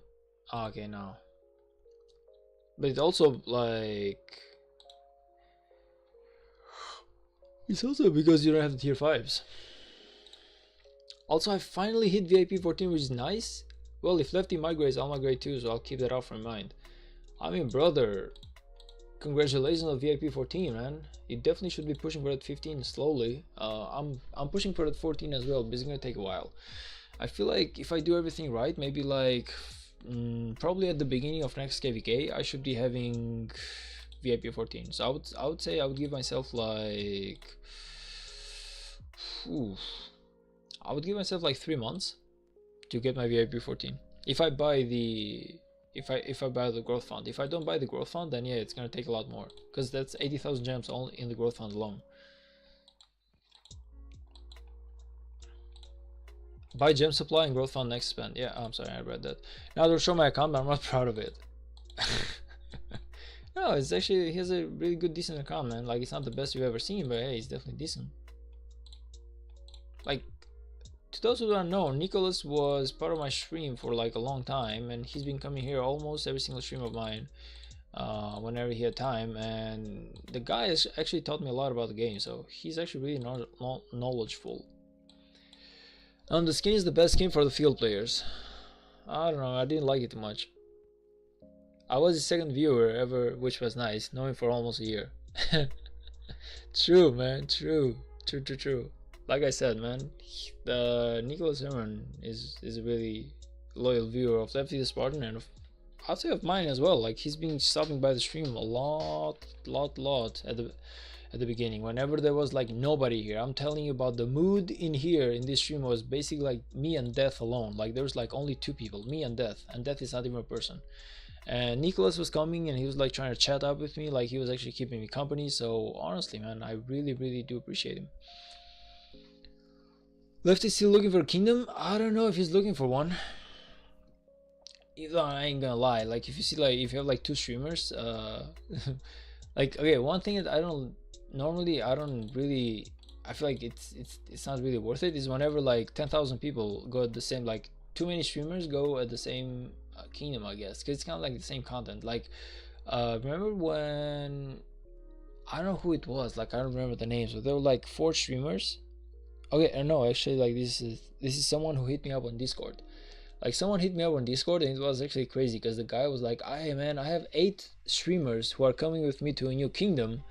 Speaker 1: okay, now. But it's also like it's also because you don't have the tier 5s. Also, I finally hit VIP 14, which is nice. Well, if Lefty migrates, I'll migrate too, so I'll keep that out from mind. I mean, brother, congratulations on VIP 14, man. You definitely should be pushing for that 15 slowly. I'm pushing for that 14 as well, but it's gonna take a while. I feel like if I do everything right, maybe like probably at the beginning of next KVK, I should be having VIP 14. So I would say I would give myself like I would give myself like 3 months to get my VIP 14. If I buy the buy the growth fund. If I don't buy the growth fund, then yeah, it's gonna take a lot more, because that's 80,000 gems only in the growth fund alone. Buy gem supply and growth fund next spend. Yeah, I'm sorry, I read that. Now they'll show my account, but I'm not proud of it. No, it's actually, he has a really good, decent account, man. Like, it's not the best you've ever seen, but hey, it's definitely decent. Like, to those who don't know, Nicholas was part of my stream for like a long time, and he's been coming here almost every single stream of mine whenever he had time, and the guy has actually taught me a lot about the game, so he's actually really knowledgeable. And the skin is the best skin for the field players. I don't know, I didn't like it too much. I was the second viewer ever, which was nice, knowing for almost a year. True, man. True. True. True. True. Like I said, man, the Nicholas Herman is a really loyal viewer of Lefty the Spartan, and I'll say of mine as well. Like, he's been stopping by the stream a lot at the beginning. Whenever there was like nobody here, I'm telling you about the mood in here in this stream was basically like me and Death alone. Like, there was like only two people, me and Death is not even a person. And Nicholas was coming and he was like trying to chat up with me, like he was actually keeping me company. So honestly, man, I really do appreciate him. Lefty still looking for a kingdom? I don't know if he's looking for one. Even I ain't gonna lie, like if you see, like if you have like two streamers, like, okay, one thing that I don't really, I feel like it's not really worth it, is whenever like 10,000 people go at the same, like too many streamers go at the same kingdom, I guess, because it's kind of like the same content. Like remember when, I don't know who it was, like I don't remember the names, but there were like 4 streamers. Okay, no, actually, like this is someone who hit me up on Discord. Like, someone hit me up on Discord, and it was actually crazy because the guy was like, "Hey man, I have 8 streamers who are coming with me to a new kingdom,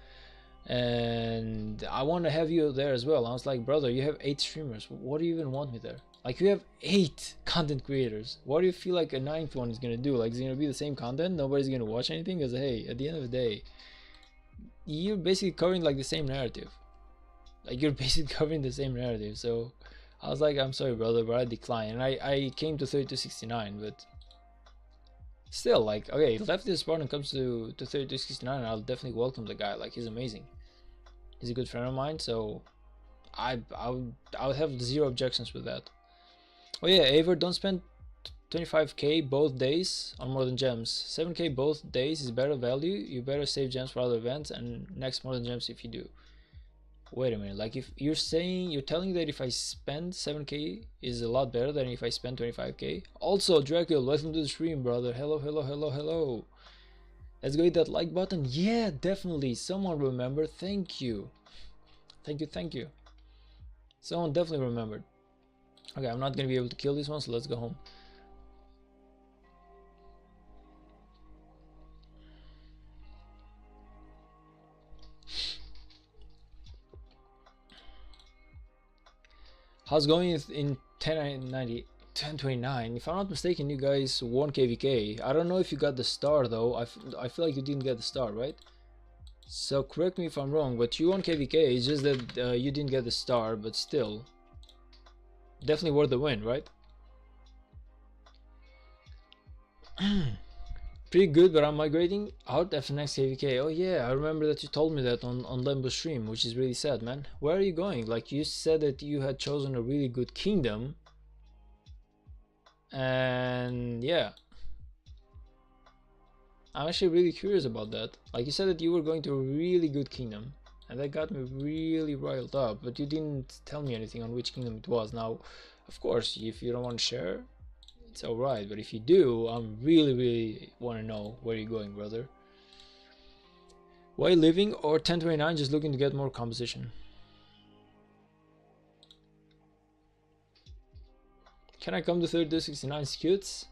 Speaker 1: and I want to have you there as well." I was like, "Brother, you have 8 streamers. What do you even want me there? Like, you have 8 content creators. What do you feel like a 9th one is gonna do? Like, is it gonna be the same content? Nobody's gonna watch anything?" Because hey, at the end of the day, you're basically covering like the same narrative. Like, you're basically covering the same narrative. So I was like, "I'm sorry, brother, but I declined." And I came to 3269, but still, like, okay, if Lefty the Spartan comes to 3269, I'll definitely welcome the guy. Like, he's amazing. He's a good friend of mine, so I would have 0 objections with that. Oh yeah, Aver, don't spend 25k both days on More Than Gems. 7k both days is better value. You better save gems for other events and next More Than Gems if you do. Wait a minute, like if you're telling that if I spend 7k is a lot better than if I spend 25k. Also, Dracul, welcome to the stream, brother. Hello. Let's go hit that like button. Yeah, definitely. Someone remember. Thank you. Someone definitely remembered. Okay, I'm not gonna be able to kill this one, so let's go home. How's going in 1029? If I'm not mistaken, you guys won KVK. I don't know if you got the star though. I feel like you didn't get the star, right? So correct me if I'm wrong, but you won KVK. It's just that you didn't get the star, but still, definitely worth the win, right? Pretty good, but I'm migrating out after next KVK. Oh yeah, I remember that you told me that on Lembo stream, which is really sad, man. Where are you going? Like, you said that you had chosen a really good kingdom, and yeah, I'm actually really curious about that. Like, you said that you were going to a really good kingdom, and that got me really riled up, but you didn't tell me anything on which kingdom it was. Now, of course, if you don't want to share, it's alright, but if you do, I'm really want to know where you're going, brother. Why living or 1029 just looking to get more composition? Can I come to 3269 scutes?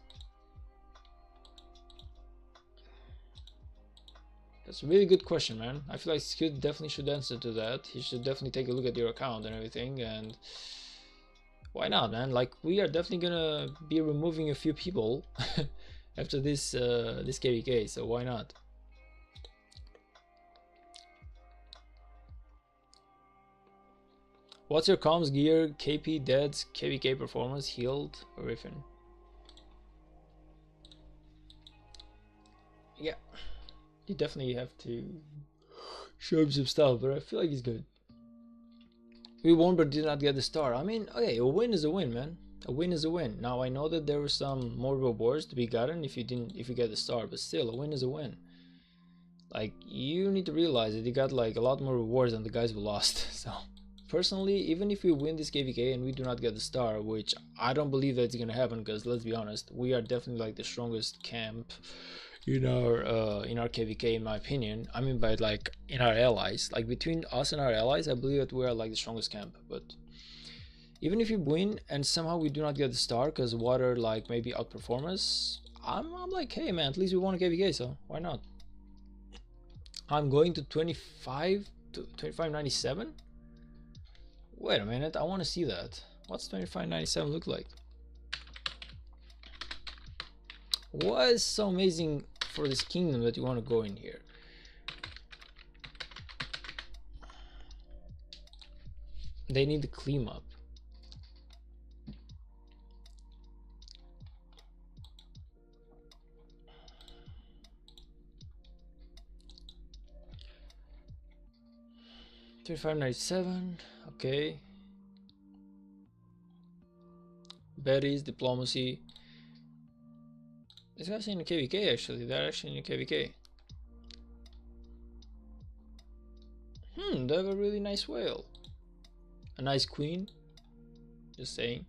Speaker 1: That's a really good question, man. I feel like Scute definitely should answer to that. He should definitely take a look at your account and everything, and why not, man? Like, we are definitely gonna be removing a few people after this this KVK, so why not? What's your comms gear, KP, deads, KVK performance, healed, or Riffin? Yeah, you definitely have to show him some stuff, but I feel like he's good. We won but did not get the star. I mean, okay, a win is a win, man. A win is a win. Now, I know that there were some more rewards to be gotten if you get the star, but still, a win is a win. Like, you need to realize that you got like a lot more rewards than the guys who lost. So, personally, even if we win this KVK and we do not get the star, which I don't believe that's gonna happen, because let's be honest, we are definitely like the strongest camp in our KVK, in my opinion. I mean, by like in our allies, like between us and our allies, I believe that we are like the strongest camp. But even if we win and somehow we do not get the star because water like maybe outperform us, I'm like, hey man, at least we won a KVK, so why not? I'm going to 25 to 2597. Wait a minute, I want to see that. What's 2597 look like? What is so amazing for this kingdom that you want to go in here? They need to clean up. $35.97, okay. Berries, diplomacy. This guy's in a KVK actually. They're actually in a KVK. They have a really nice whale. A nice queen. Just saying.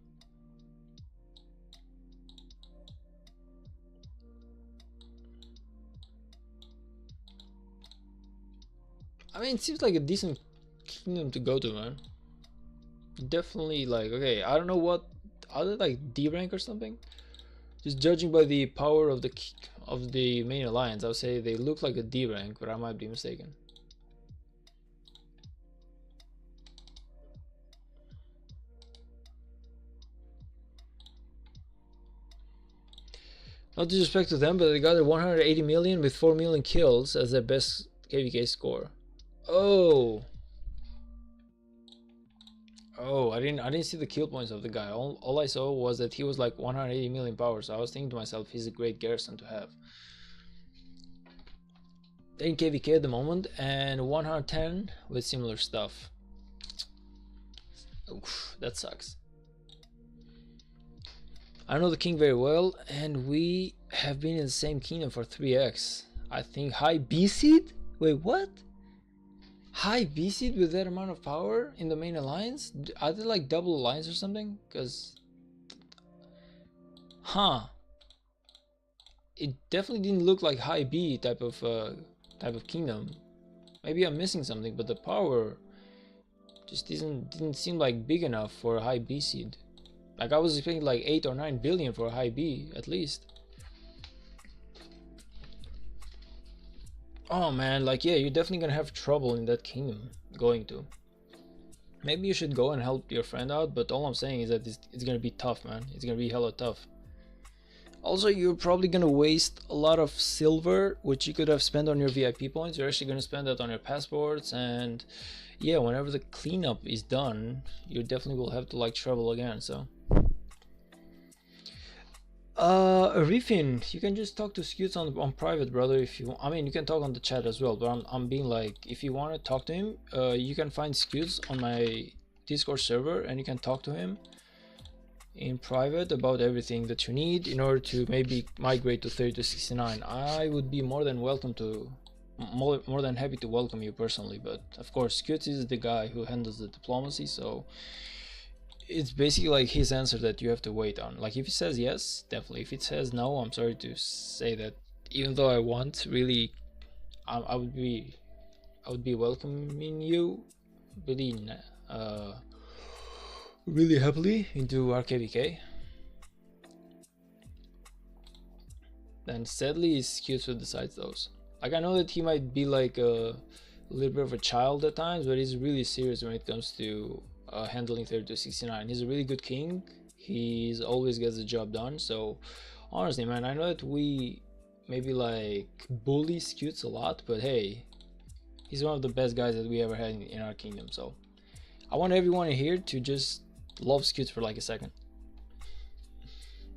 Speaker 1: I mean, it seems like a decent kingdom to go to, man. Definitely, like, okay, I don't know what, are they like D rank or something? Just judging by the power of the main alliance, I would say they look like a D rank, but I might be mistaken. Not disrespect to them, but they got a 180 million with 4 million kills as their best KVK score. Oh, I didn't see the kill points of the guy. All I saw was that he was like 180 million power. So I was thinking to myself, he's a great garrison to have. They're in KVK at the moment, and 110 with similar stuff. Oof, that sucks. I know the king very well, and we have been in the same kingdom for 3x. I think high B seed? Wait, what? High B seed with that amount of power in the main alliance? Are they like double alliance or something? Because, it definitely didn't look like high B type of kingdom. Maybe I'm missing something, but the power just didn't seem like big enough for a high B seed. Like I was expecting like 8 or 9 billion for a high B at least. Oh man, like yeah, you're definitely gonna have trouble in that kingdom going to. Maybe you should go and help your friend out, but all I'm saying is that it's gonna be tough, man. It's gonna be hella tough. Also, you're probably gonna waste a lot of silver, which you could have spent on your VIP points. You're actually gonna spend that on your passports, and yeah, whenever the cleanup is done, you definitely will have to like travel again, so. Riffin, you can just talk to Scutes on private, brother. If you, I mean, you can talk on the chat as well. But I'm being like, if you want to talk to him, you can find Scutes on my Discord server, and you can talk to him in private about everything that you need in order to maybe migrate to 3269. I would be more than welcome to, more than happy to welcome you personally. But of course, Scutes is the guy who handles the diplomacy, so. It's basically like his answer that you have to wait on. Like if he says yes, definitely. If it says no, I'm sorry to say that even though I want really, I would be welcoming you really really happily into our KVK. Then sadly it's Scutes who decides those. Like I know that he might be like a little bit of a child at times, but he's really serious when it comes to handling 3269. He's a really good king. He's always gets the job done. So honestly, man, I know that we maybe like bully Scutes a lot, but hey, he's one of the best guys that we ever had in our kingdom. So I want everyone in here to just love Scutes for like a second,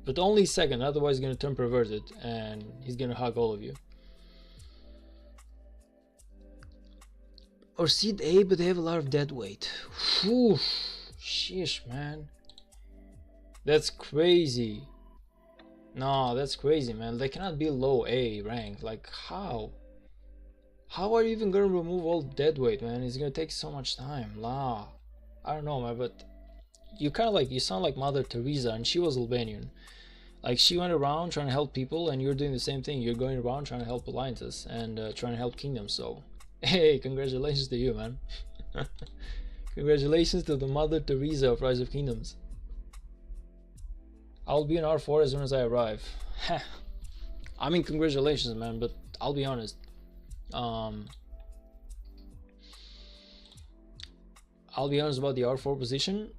Speaker 1: but only a second, otherwise he's gonna turn perverted and he's gonna hug all of you. Or seed A, but they have a lot of dead weight. Whew, sheesh, man. That's crazy. No, that's crazy, man. They cannot be low A rank. Like, how? How are you even gonna remove all dead weight, man? It's gonna take so much time. Nah. I don't know, man, but you kind of like, you sound like Mother Teresa, and she was Albanian. Like, she went around trying to help people, and you're doing the same thing. You're going around trying to help alliances and trying to help kingdoms, so. Hey, congratulations to you, man. Congratulations to the Mother Teresa of Rise of Kingdoms. I'll be in R4 as soon as I arrive. I mean, congratulations, man, but I'll be honest. Um, I'll be honest about the R4 position.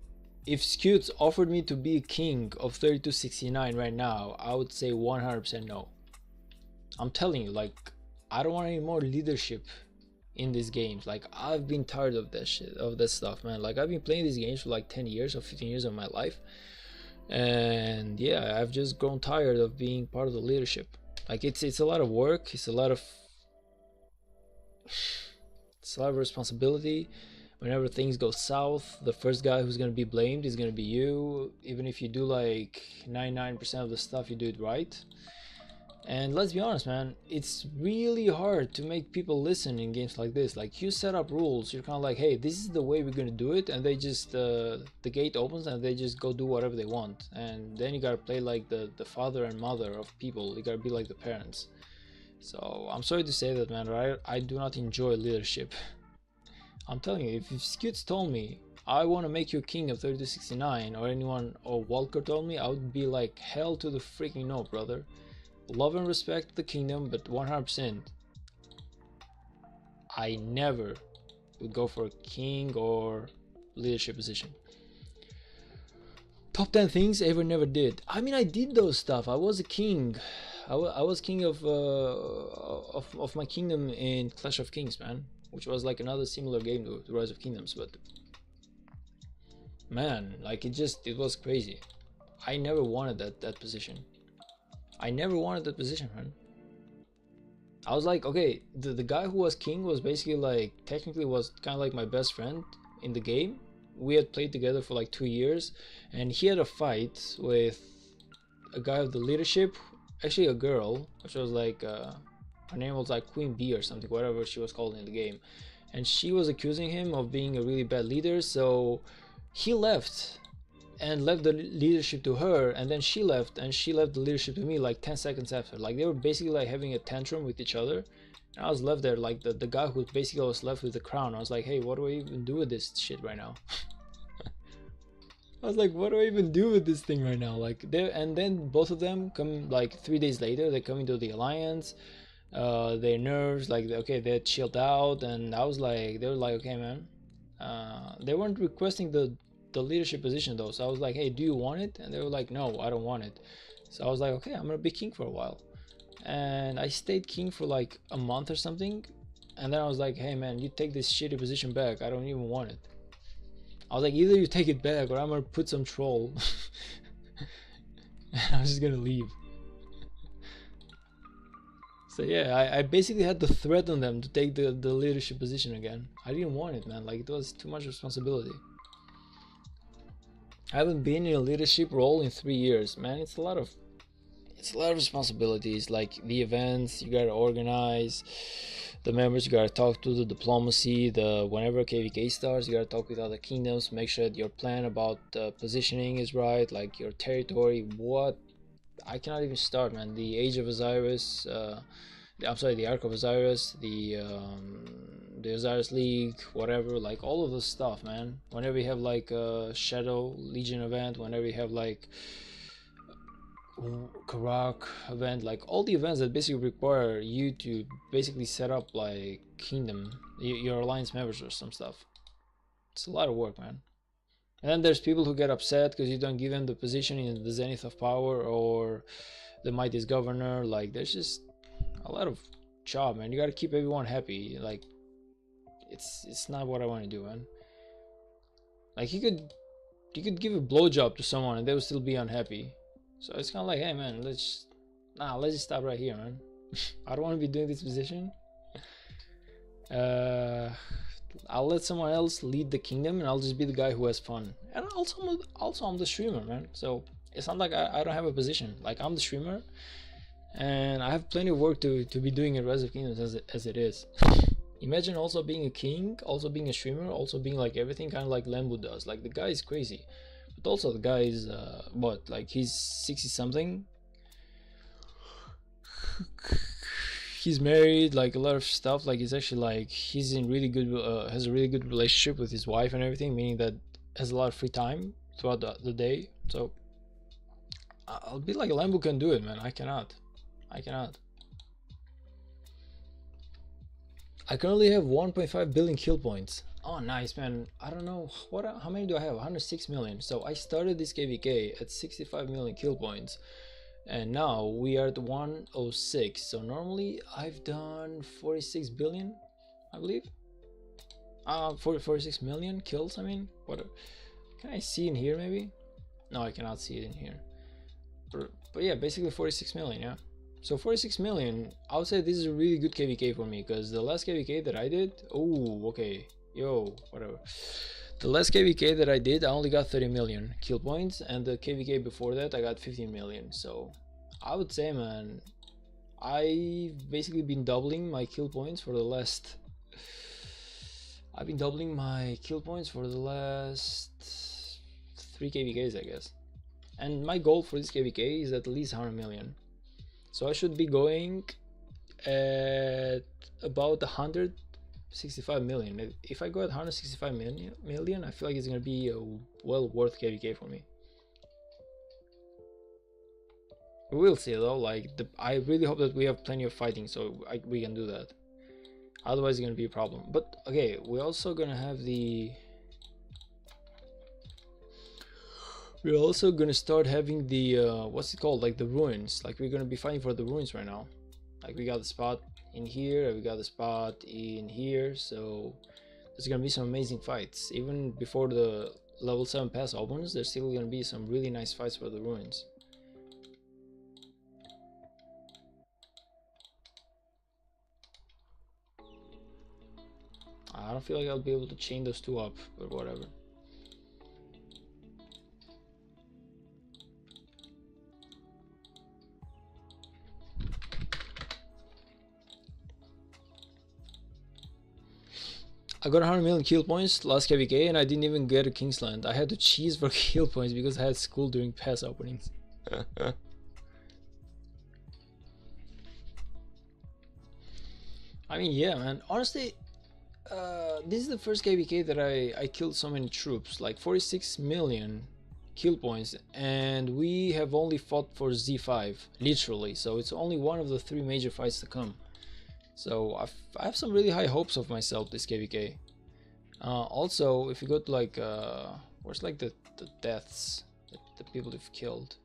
Speaker 1: If Scutes offered me to be a king of 3269 right now, I would say 100% no. I'm telling you, like, I don't want any more leadership in these games. Like, I've been tired of that shit, of that stuff, man. Like, I've been playing these games for like 10 years or 15 years of my life, and yeah, I've just grown tired of being part of the leadership. Like, it's a lot of work, it's a lot of responsibility. Whenever things go south, the first guy who's gonna be blamed is gonna be you, even if you do like 99% of the stuff, you do it right. And let's be honest, man, it's really hard to make people listen in games like this. Like, you set up rules, you're kind of like, hey, this is the way we're gonna do it, and they just the gate opens and they just go do whatever they want. And then you gotta play like the father and mother of people. You gotta be like the parents. So I'm sorry to say that, man, right? I do not enjoy leadership. I'm telling you, if Scutes told me I want to make you king of 3269, or anyone, or Walker told me, I would be like, hell to the freaking no, brother. Love and respect the kingdom, but 100%, I never would go for a king or leadership position. Top 10 things I ever never did. I mean, I did those stuff. I was a king. I was king of my kingdom in Clash of Kings, man, which was like another similar game to Rise of Kingdoms. But man, like, it was crazy. I never wanted that position. I never wanted that position, man. I was like, okay, the guy who was king was basically like, technically was kind of like my best friend in the game. We had played together for like 2 years, and he had a fight with a guy of the leadership, actually a girl, which was like, her name was like Queen Bee or something, whatever she was called in the game. And she was accusing him of being a really bad leader, so he left and left the leadership to her, and then she left and she left the leadership to me like 10 seconds after. Like, they were basically like having a tantrum with each other, and I was left there like the guy who basically was left with the crown. I was like, hey, what do I even do with this shit right now? I was like, what do I even do with this thing right now? Like, and then both of them come like 3 days later, they come into the alliance. Their nerves, like, okay, they're chilled out, and I was like, they were like, okay, man. They weren't requesting the leadership position though, so I was like, hey, do you want it? And they were like, no, I don't want it. So I was like, okay, I'm gonna be king for a while. And I stayed king for like a month or something, and then I was like, hey man, you take this shitty position back, I don't even want it. I was like, either you take it back or I'm gonna put some troll. And I was just gonna leave. So yeah, I basically had to threaten them to take the leadership position again. I didn't want it, man. Like, it was too much responsibility. I haven't been in a leadership role in 3 years, man. It's a lot of responsibilities. Like, the events you gotta organize, the members you gotta talk to, the diplomacy, the whenever KVK starts, you gotta talk with other kingdoms, make sure that your plan about positioning is right, like your territory. What, I cannot even start, man. The Age of Osiris, I'm sorry, the Ark of Osiris, the Osiris League, whatever, like all of this stuff, man. Whenever you have like a Shadow Legion event, whenever you have like Karak event, like all the events that basically require you to basically set up like kingdom, your alliance members or some stuff. It's a lot of work, man. And then there's people who get upset because you don't give them the position in the zenith of power or the mightiest governor. Like, there's just a lot of job, man. You gotta keep everyone happy. Like, it's not what I want to do, man. Like, you could give a blowjob to someone and they would still be unhappy. So it's kind of like, hey man, let's just stop right here, man. I don't want to be doing this position. I'll let someone else lead the kingdom, and I'll just be the guy who has fun. And also I'm the streamer, man. So it's not like I don't have a position. Like, I'm the streamer, and I have plenty of work to be doing in Rise of Kingdoms as it is. Imagine also being a king, also being a streamer, also being like everything, kind of like Lembu does. Like, the guy is crazy. But also the guy is what, like, he's 60 something. He's married, like a lot of stuff. Like, he's actually like, he's in really good has a really good relationship with his wife and everything, meaning that has a lot of free time throughout the day. So I'll be like, Lambo can do it, man. I cannot I cannot. I currently have 1.5 billion kill points. Oh, nice, man. I don't know how many do I have? 106 million. So I started this KVK at 65 million kill points, and now we are at 106. So normally I've done 46 billion, I believe. 46 million kills. I mean, what? Can I see in here maybe? No, I cannot see it in here. But yeah, basically 46 million. Yeah. So 46 million, I would say this is a really good KVK for me, because the last KVK that I did, oh, okay, yo, whatever. The last KVK that I did, I only got 30 million kill points, and the KVK before that, I got 15 million. So I would say, man, I've basically been doubling my kill points for the last. I've been doubling my kill points for the last 3 KVKs, I guess. And my goal for this KVK is at least 100 million. So I should be going at about 165 million. If I go at 165 million, I feel like it's gonna be a well worth KVK for me. We'll see though. Like I really hope that we have plenty of fighting, so we can do that. Otherwise, it's gonna be a problem. But okay, we're also gonna have the. We're also gonna start having the what's it called, like the ruins. Like we're gonna be fighting for the ruins right now. Like we got the spot in here, we got the spot in here, so there's gonna be some amazing fights. Even before the level 7 pass opens, there's still gonna be some really nice fights for the ruins. I don't feel like I'll be able to chain those two up, but whatever. I got 100 million kill points last KVK, and I didn't even get a Kingsland. I had to cheese for kill points because I had school during pass openings. I mean, yeah, man. Honestly, this is the first KVK that I killed so many troops, like 46 million kill points, and we have only fought for Z5, literally. So it's only one of the 3 major fights to come. So I have some really high hopes of myself this KVK. Also, if you go to like where's like the deaths, the people you've killed,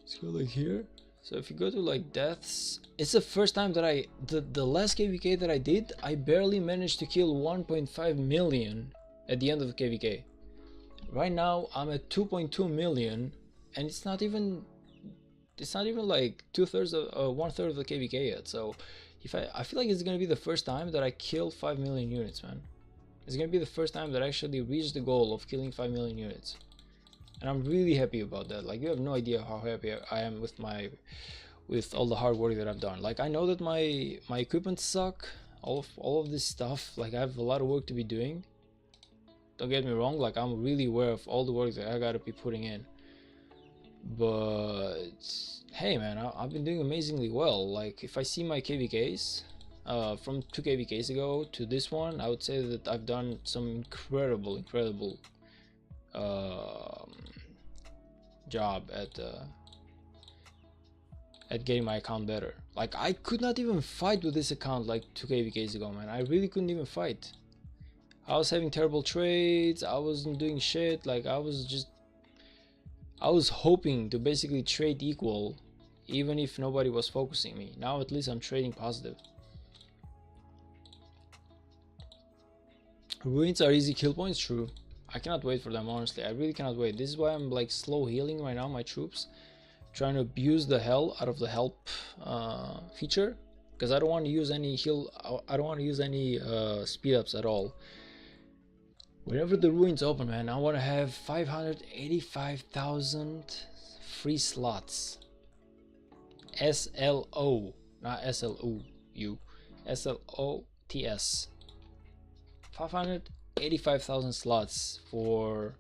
Speaker 1: let's go like here. So if you go to like deaths, it's the first time that the last KVK that I did, I barely managed to kill 1.5 million at the end of the KVK. Right now I'm at 2.2 million, and it's not even like 2/3 of 1/3 of the KVK yet. So I feel like it's gonna be the first time that I kill 5 million units, man. It's gonna be the first time that I actually reach the goal of killing 5 million units, and I'm really happy about that. Like, you have no idea how happy I am with all the hard work that I've done. Like, I know that my equipment suck, all of this stuff. Like, I have a lot of work to be doing. Don't get me wrong. Like, I'm really aware of all the work that I gotta be putting in. But hey, man, I've been doing amazingly well. Like, if I see my KVKs from 2 KVKs ago to this one, I would say that I've done some incredible job at getting my account better. Like, I could not even fight with this account like 2 KVKs ago, man. I really couldn't even fight. I was having terrible trades. I wasn't doing shit. Like, I was hoping to basically trade equal, even if nobody was focusing me. Now at least I'm trading positive. Ruins are easy kill points, true. I cannot wait for them, honestly. I really cannot wait. This is why I'm like slow healing right now my troops, trying to abuse the hell out of the help feature, because I don't want to use any heal. I don't want to use any speed ups at all. Whenever the ruins open, man, I want to have 585,000 free slots. SLO, not SLOU, SLOTS. 585,000 slots for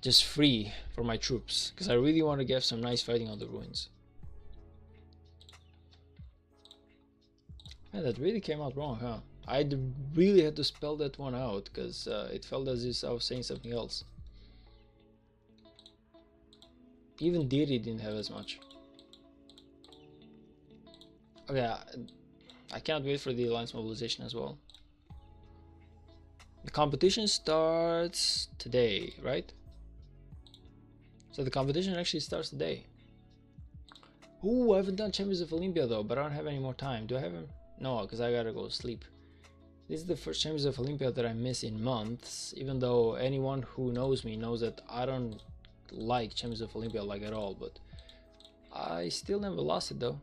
Speaker 1: just free for my troops, because I really want to get some nice fighting on the ruins. Man, that really came out wrong, huh? I really had to spell that one out, because it felt as if I was saying something else. even Deity didn't have as much. Okay, I can't wait for the alliance mobilization as well. The competition starts today, right? So the competition actually starts today. Ooh, I haven't done Champions of Olympia though, but I don't have any more time. Do I have him? No, because I gotta go sleep. This is the first Champions of Olympia that I miss in months, even though anyone who knows me knows that I don't like Champions of Olympia like at all, but I still never lost it though.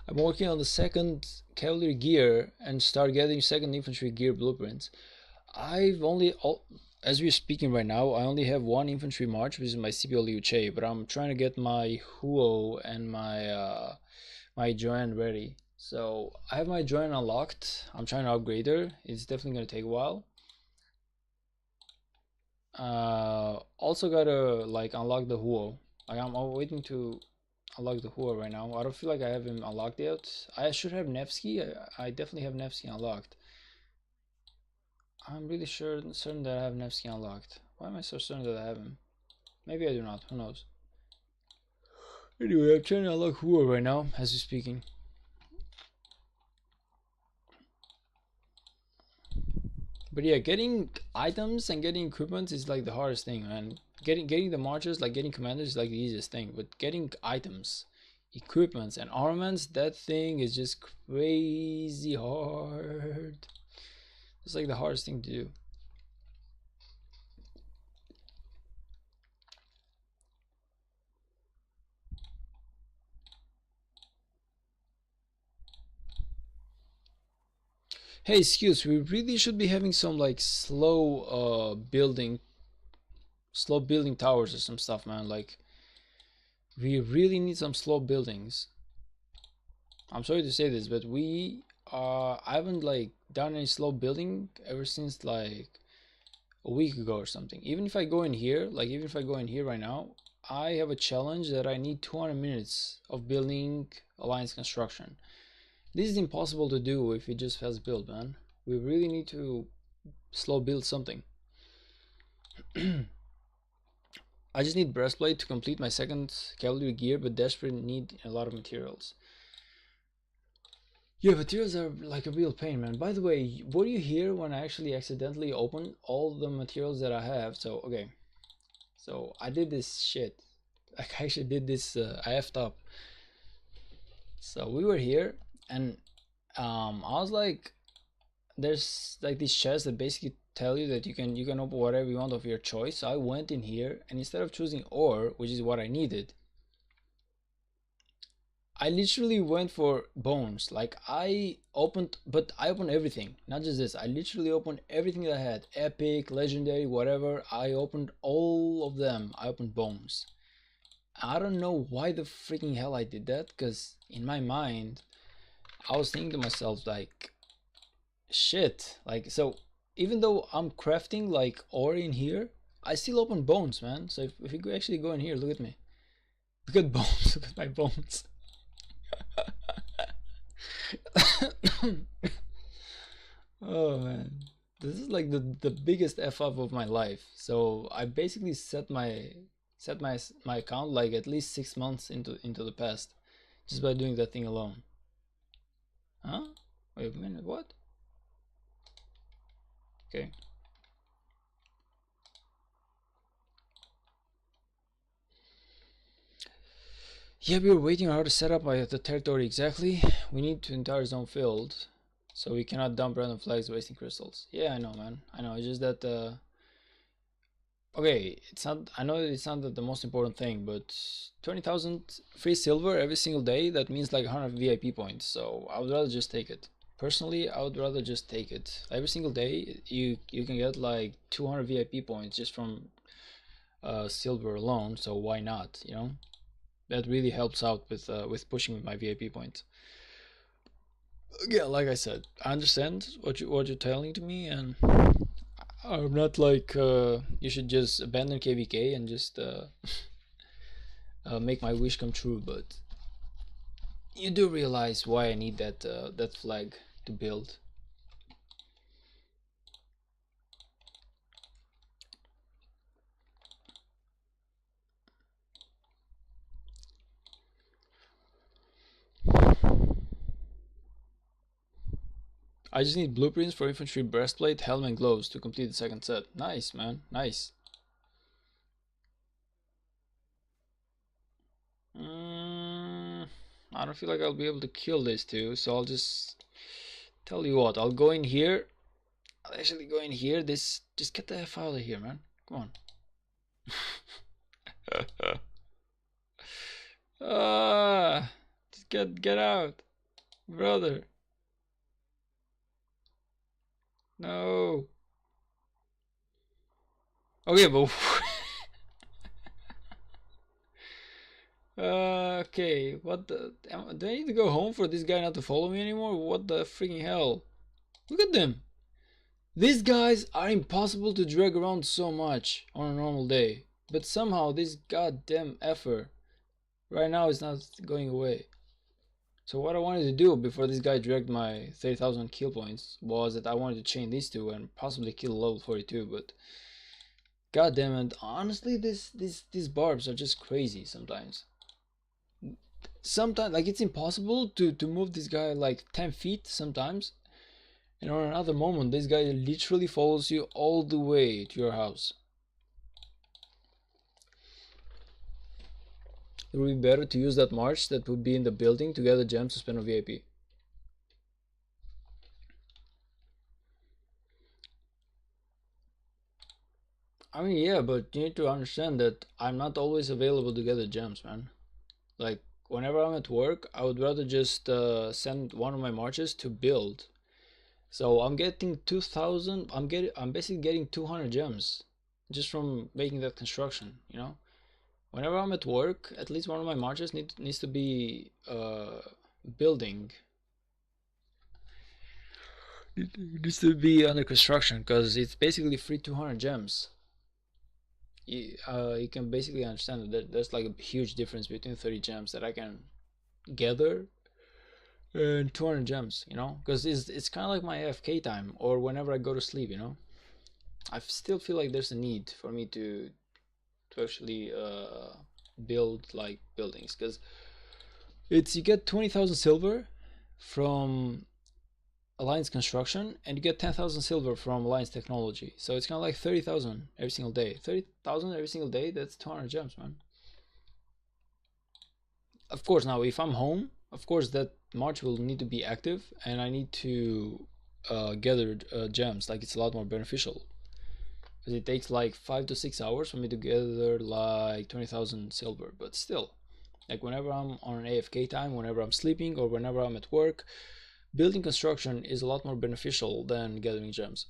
Speaker 1: I'm working on the second cavalry gear and start getting second infantry gear blueprints. As we're speaking right now, I only have one infantry march, which is my CPL Liuche, but I'm trying to get my Huo and my Joanne ready. So I have my Joanne unlocked. I'm trying to upgrade her. It's definitely gonna take a while. Also gotta like unlock the Huo. Like I'm waiting to unlock the Hua right now. I don't feel like I have him unlocked yet. I should have Nevsky. I definitely have Nevsky unlocked. I'm really certain that I have Nevsky unlocked. Why am I so certain that I have him? Maybe I do not. Who knows? Anyway, I'm trying to unlock Hua right now as we're speaking. But yeah, getting items and getting equipment is like the hardest thing, man. Getting the marchers, like getting commanders, is like the easiest thing. But getting items, equipments, and armaments, that thing is just crazy hard. It's like the hardest thing to do. Hey, skills, we really should be having some like slow building towers or some stuff, man. Like we really need some slow buildings. I'm sorry to say this, but I haven't like done any slow building ever since like a week ago or something. Even if I go in here, right now, I have a challenge that I need 200 minutes of building alliance construction. This is impossible to do if it just fast build, man. We really need to slow build something. I just need breastplate to complete my second cavalry gear, but desperately need a lot of materials. Yeah, materials are like a real pain, man. By the way, what do you hear when I actually accidentally open all the materials that I have? So, okay. So, I did this shit. Like, I actually did this, I effed up. So, we were here, and I was like, there's like these chests that basically tell you that you can open whatever you want of your choice. So I went in here, and instead of choosing ore, which is what I needed, I literally went for bones. Like I opened everything, not just this. I literally opened everything that I had, epic, legendary, whatever. I opened all of them. I opened bones. I don't know why the freaking hell I did that, because in my mind I was thinking to myself like, shit, like, so even though I'm crafting like ore in here, I still open bones, man. So if you actually go in here, look at me, look at bones. Look at my bones. Oh man, this is like the biggest f up of my life. So I basically set my account like at least 6 months into the past, just by doing that thing alone. Huh? Wait a minute, what? Okay. Yeah, we were waiting on how to set up the territory exactly. We need to entire zone filled, so we cannot dump random flags wasting crystals. Yeah, I know, man. I know. It's just that Okay, it's not, I know it's not the most important thing, but 20,000 free silver every single day, that means like 100 VIP points. So I would rather just take it. Personally, I would rather just take it. Every single day you can get like 200 VIP points just from silver alone, so why not, you know? That really helps out with pushing my VIP points. Yeah, like I said, I understand what you're telling to me, and I'm not like you should just abandon KVK and just make my wish come true, but you do realize why I need that flag to build. I just need blueprints for infantry breastplate, helmet, and gloves to complete the second set. Nice, man, nice. Mm, I don't feel like I'll be able to kill these two, so I'll just tell you what. I'll go in here. I'll actually go in here. This, just get the F out of here, man. Come on. Ah, just get out, brother. No. Okay, but okay. What the? Do I need to go home for this guy not to follow me anymore? What the freaking hell? Look at them. These guys are impossible to drag around so much on a normal day, but somehow this goddamn effort right now is not going away. So what I wanted to do before this guy dragged my 30,000 kill points was that I wanted to chain these two and possibly kill level 42, but god damn it, honestly these barbs are just crazy sometimes. Sometimes like it's impossible to move this guy like 10 feet sometimes, and on another moment this guy literally follows you all the way to your house. It would be better to use that march that would be in the building to get the gems to spend on VIP. I mean, yeah, but you need to understand that I'm not always available to get the gems, man. Like, whenever I'm at work, I would rather just send one of my marches to build. So I'm getting 2,000. I'm basically getting 200 gems just from making that construction. You know, whenever I'm at work, at least one of my marches needs to be building. It needs to be under construction because it's basically free 200 gems. You can basically understand that there's like a huge difference between 30 gems that I can gather and 200 gems, you know, because it's kind of like my AFK time or whenever I go to sleep, you know. I still feel like there's a need for me to actually build like buildings, because it's, you get 20,000 silver from Alliance construction and you get 10,000 silver from Alliance technology, so it's kind of like 30,000 every single day. 30,000 every single day, that's 200 gems, man. Of course, now if I'm home, of course that march will need to be active and I need to gather gems. Like, it's a lot more beneficial because it takes like 5 to 6 hours for me to gather like 20,000 silver. But still, like whenever I'm on an AFK time, whenever I'm sleeping, or whenever I'm at work, building construction is a lot more beneficial than gathering gems.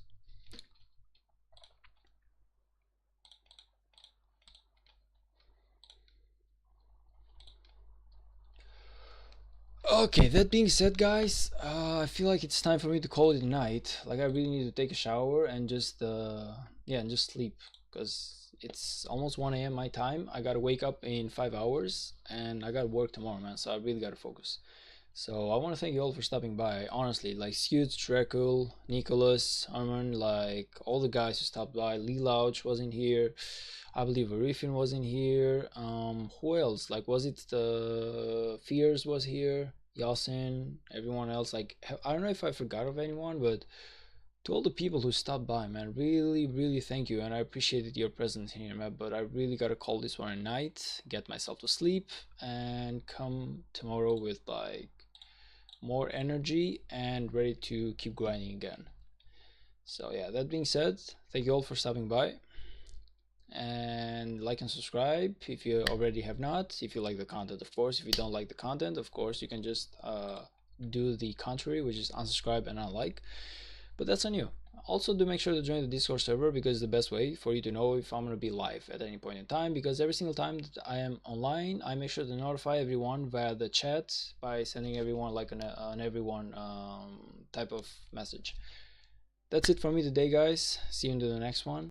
Speaker 1: Okay, that being said, guys, I feel like it's time for me to call it a night. Like, I really need to take a shower and just, yeah, and just sleep. Because it's almost 1 a.m. my time. I gotta wake up in 5 hours and I gotta work tomorrow, man. So I really gotta focus. So I want to thank you all for stopping by. Honestly, like Skewt, Drekul, Nicholas, Arman, like all the guys who stopped by. Lee Louch was in here. I believe Arifin was in here. Who else? Like, was it the Fears was here? Yasin, everyone else. Like, I don't know if I forgot of anyone, but to all the people who stopped by, man, really, really thank you, and I appreciated your presence here, man. But I really gotta call this one a night, get myself to sleep, and come tomorrow with like more energy and ready to keep grinding again. So yeah, that being said, thank you all for stopping by, and like and subscribe if you already have not. If you like the content, of course. If you don't like the content, of course, you can just do the contrary, which is unsubscribe and unlike, but that's on you. Also, do make sure to join the Discord server, because it's the best way for you to know if I'm going to be live at any point in time, because every single time that I am online, I make sure to notify everyone via the chat by sending everyone like an everyone type of message. That's it for me today, guys. See you in the next one.